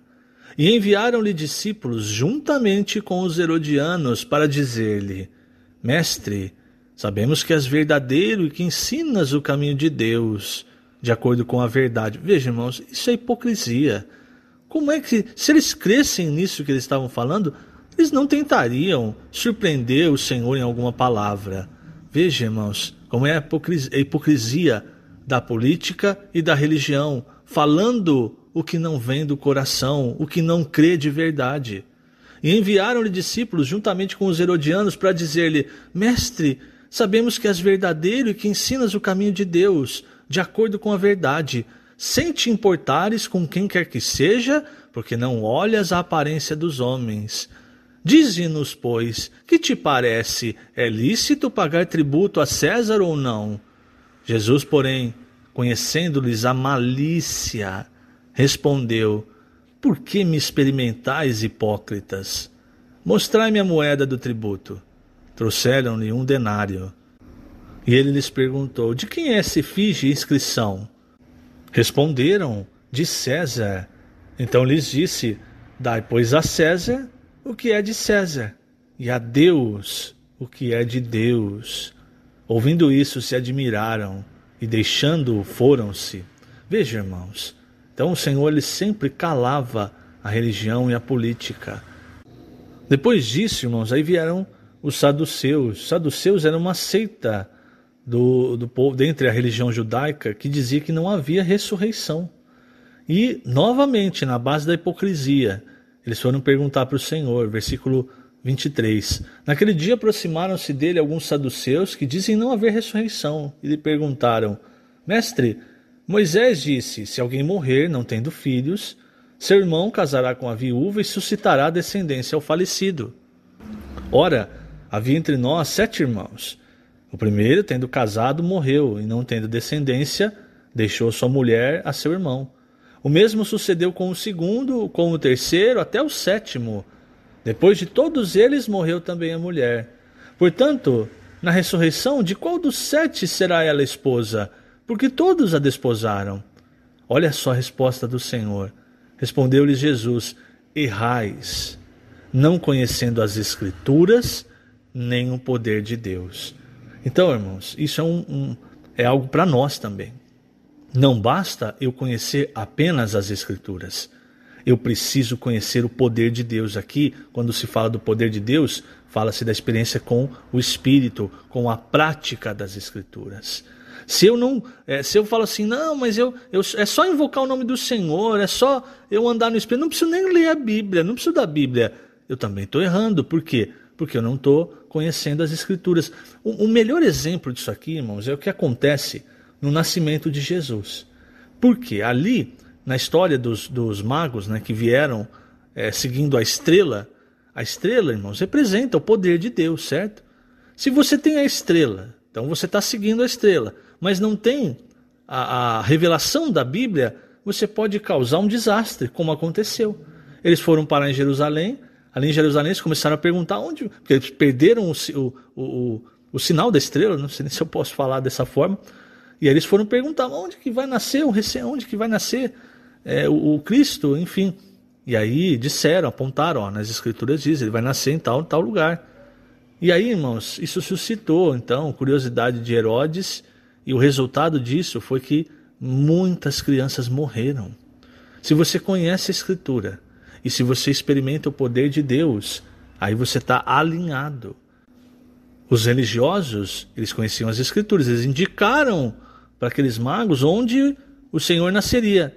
Speaker 1: E enviaram-lhe discípulos juntamente com os herodianos para dizer-lhe: Mestre, sabemos que és verdadeiro e que ensinas o caminho de Deus, de acordo com a verdade. Veja, irmãos, isso é hipocrisia. Como é que, se eles crescem nisso que eles estavam falando, eles não tentariam surpreender o Senhor em alguma palavra? Veja, irmãos, como é a hipocrisia da política e da religião, falando o que não vem do coração, o que não crê de verdade. E enviaram-lhe discípulos juntamente com os herodianos para dizer-lhe: Mestre, sabemos que és verdadeiro e que ensinas o caminho de Deus, de acordo com a verdade, sem te importares com quem quer que seja, porque não olhas a aparência dos homens. Dize-nos, pois, que te parece? É lícito pagar tributo a César ou não? Jesus, porém, conhecendo-lhes a malícia, respondeu: por que me experimentais, hipócritas? Mostrai-me a moeda do tributo. Trouxeram-lhe 1 denário. E ele lhes perguntou: de quem é essa efígie e inscrição? Responderam: de César. Então lhes disse: dai, pois, a César o que é de César, e a Deus o que é de Deus. Ouvindo isso, se admiraram, e deixando-o, foram-se. Veja, irmãos, então o Senhor ele sempre calava a religião e a política. Depois disso, irmãos, aí vieram os saduceus. Os saduceus eram uma seita do povo, dentre a religião judaica, que dizia que não havia ressurreição. E, novamente, na base da hipocrisia, eles foram perguntar para o Senhor, versículo 23. Naquele dia aproximaram-se dele alguns saduceus que dizem não haver ressurreição, e lhe perguntaram: Mestre, Moisés disse: se alguém morrer não tendo filhos, seu irmão casará com a viúva e suscitará descendência ao falecido. Ora, havia entre nós 7 irmãos. O primeiro, tendo casado, morreu, e não tendo descendência, deixou sua mulher a seu irmão. O mesmo sucedeu com o segundo, com o terceiro, até o 7º. Depois de todos eles, morreu também a mulher. Portanto, na ressurreição, de qual dos 7 será ela esposa? Porque todos a desposaram. Olha só a resposta do Senhor. Respondeu-lhes Jesus: errais, não conhecendo as Escrituras, nem o poder de Deus. Então, irmãos, isso é algo para nós também. Não basta eu conhecer apenas as Escrituras. Eu preciso conhecer o poder de Deus. Aqui, quando se fala do poder de Deus, fala-se da experiência com o Espírito, com a prática das Escrituras. Se eu falo assim, não, mas é só invocar o nome do Senhor, é só eu andar no Espírito, não preciso nem ler a Bíblia, não preciso da Bíblia. Eu também estou errando. Por quê? Porque eu não estou conhecendo as Escrituras. O melhor exemplo disso aqui, irmãos, é o que acontece no nascimento de Jesus. Porque ali, na história dos magos, né, que vieram seguindo a estrela, irmãos, representa o poder de Deus, certo? Se você tem a estrela, então você está seguindo a estrela, mas não tem a revelação da Bíblia, você pode causar um desastre, como aconteceu. Eles foram parar em Jerusalém, ali em Jerusalém, eles começaram a perguntar onde, porque eles perderam o sinal da estrela, não sei nem se eu posso falar dessa forma, e aí eles foram perguntar onde que vai nascer onde que vai nascer o Cristo, enfim. E aí disseram, apontaram, ó, nas escrituras diz, ele vai nascer em tal lugar. E aí, irmãos, isso suscitou, então, curiosidade de Herodes, e o resultado disso foi que muitas crianças morreram. Se você conhece a Escritura, e se você experimenta o poder de Deus, aí você está alinhado. Os religiosos, eles conheciam as Escrituras, eles indicaram para aqueles magos onde o Senhor nasceria.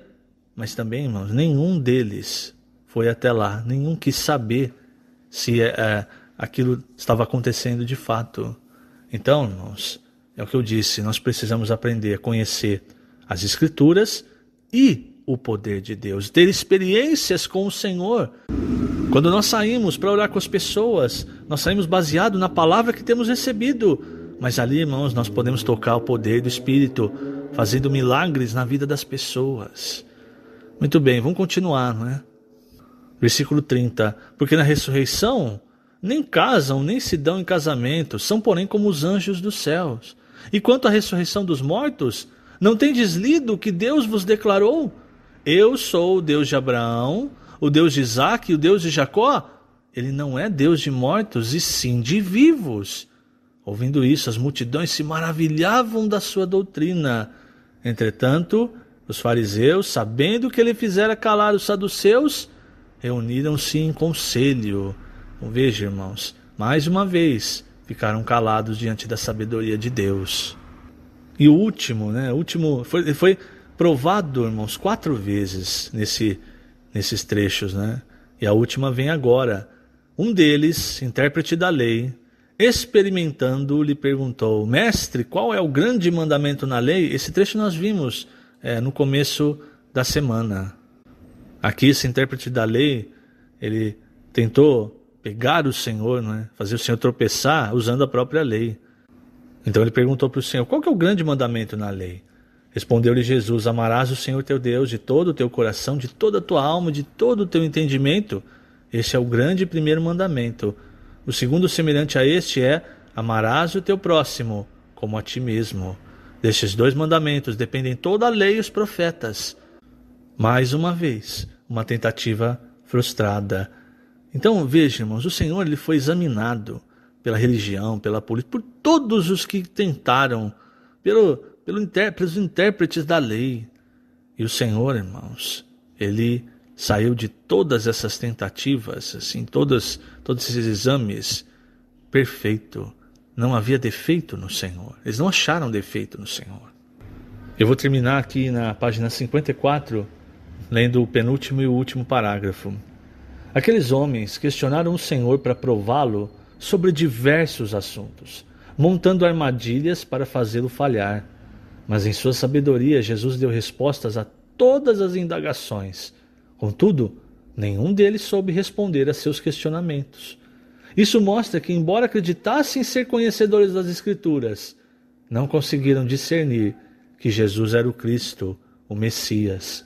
Speaker 1: Mas também, irmãos, nenhum deles foi até lá, nenhum quis saber se aquilo estava acontecendo de fato. Então, irmãos, é o que eu disse, nós precisamos aprender a conhecer as Escrituras e o poder de Deus, ter experiências com o Senhor. Quando nós saímos para orar com as pessoas, nós saímos baseado na palavra que temos recebido. Mas ali, irmãos, nós podemos tocar o poder do Espírito, fazendo milagres na vida das pessoas. Muito bem, vamos continuar, não é? Versículo 30. Porque na ressurreição nem casam, nem se dão em casamento, são porém como os anjos dos céus. E quanto à ressurreição dos mortos, não tendes lido o que Deus vos declarou? Eu sou o Deus de Abraão, o Deus de Isaque e o Deus de Jacó. Ele não é Deus de mortos, e sim de vivos. Ouvindo isso, as multidões se maravilhavam da sua doutrina. Entretanto, os fariseus, sabendo que ele fizera calar os saduceus, reuniram-se em conselho. Então, veja, irmãos, mais uma vez ficaram calados diante da sabedoria de Deus. E o último, foi provado, irmãos, 4 vezes nesses trechos, né? E a última vem agora. Um deles, intérprete da lei, experimentando, lhe perguntou: Mestre, qual é o grande mandamento na lei? Esse trecho nós vimos no começo da semana. Aqui, esse intérprete da lei, ele tentou pegar o Senhor, fazer o Senhor tropeçar usando a própria lei. Então ele perguntou para o Senhor: qual que é o grande mandamento na lei? Respondeu-lhe Jesus: amarás o Senhor teu Deus de todo o teu coração, de toda a tua alma, de todo o teu entendimento. Este é o grande e primeiro mandamento. O segundo, semelhante a este, é: amarás o teu próximo como a ti mesmo. Destes 2 mandamentos dependem toda a lei e os profetas. Mais uma vez, uma tentativa frustrada. Então, veja, irmãos, o Senhor ele foi examinado pela religião, pela política, por todos os que tentaram, pelos intérpretes da lei. E o Senhor, irmãos, ele saiu de todas essas tentativas, assim, todos esses exames, perfeito. Não havia defeito no Senhor. Eles não acharam defeito no Senhor. Eu vou terminar aqui na página 54, lendo o penúltimo e o último parágrafo. Aqueles homens questionaram o Senhor para prová-lo sobre diversos assuntos, montando armadilhas para fazê-lo falhar. Mas em sua sabedoria, Jesus deu respostas a todas as indagações. Contudo, nenhum deles soube responder a seus questionamentos. Isso mostra que, embora acreditassem ser conhecedores das Escrituras, não conseguiram discernir que Jesus era o Cristo, o Messias.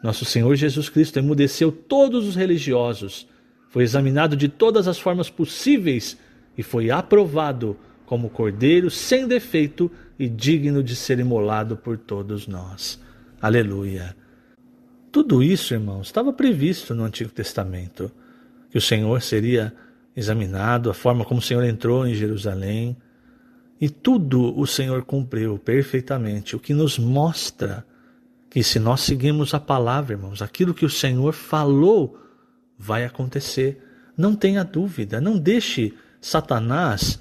Speaker 1: Nosso Senhor Jesus Cristo emudeceu todos os religiosos, foi examinado de todas as formas possíveis e foi aprovado como Cordeiro sem defeito e digno de ser imolado por todos nós. Aleluia! Tudo isso, irmãos, estava previsto no Antigo Testamento, que o Senhor seria examinado, a forma como o Senhor entrou em Jerusalém, e tudo o Senhor cumpriu perfeitamente, o que nos mostra que se nós seguirmos a palavra, irmãos, aquilo que o Senhor falou vai acontecer. Não tenha dúvida, não deixe Satanás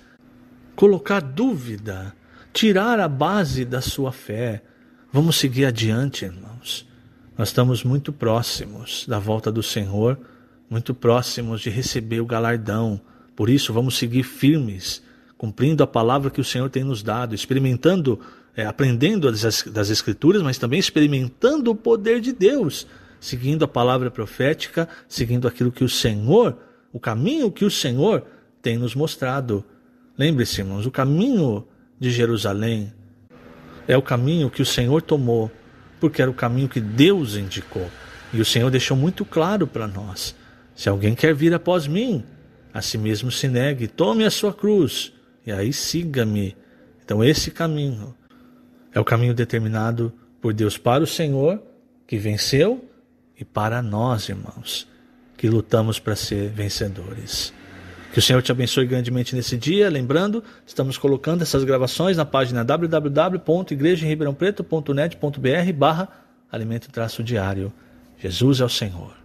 Speaker 1: colocar dúvida, tirar a base da sua fé. Vamos seguir adiante, irmãos. Nós estamos muito próximos da volta do Senhor, muito próximos de receber o galardão. Por isso, vamos seguir firmes, cumprindo a palavra que o Senhor tem nos dado, experimentando, aprendendo das Escrituras, mas também experimentando o poder de Deus, seguindo a palavra profética, seguindo aquilo que o Senhor, o caminho que o Senhor tem nos mostrado. Lembre-se, irmãos, o caminho de Jerusalém é o caminho que o Senhor tomou, porque era o caminho que Deus indicou. E o Senhor deixou muito claro para nós. Se alguém quer vir após mim, a si mesmo se negue, tome a sua cruz e aí siga-me. Então esse caminho é o caminho determinado por Deus para o Senhor, que venceu, e para nós, irmãos, que lutamos para ser vencedores. Que o Senhor te abençoe grandemente nesse dia. Lembrando, estamos colocando essas gravações na página www.igrejaemribeirãopreto.net.br/alimento-diário. Jesus é o Senhor.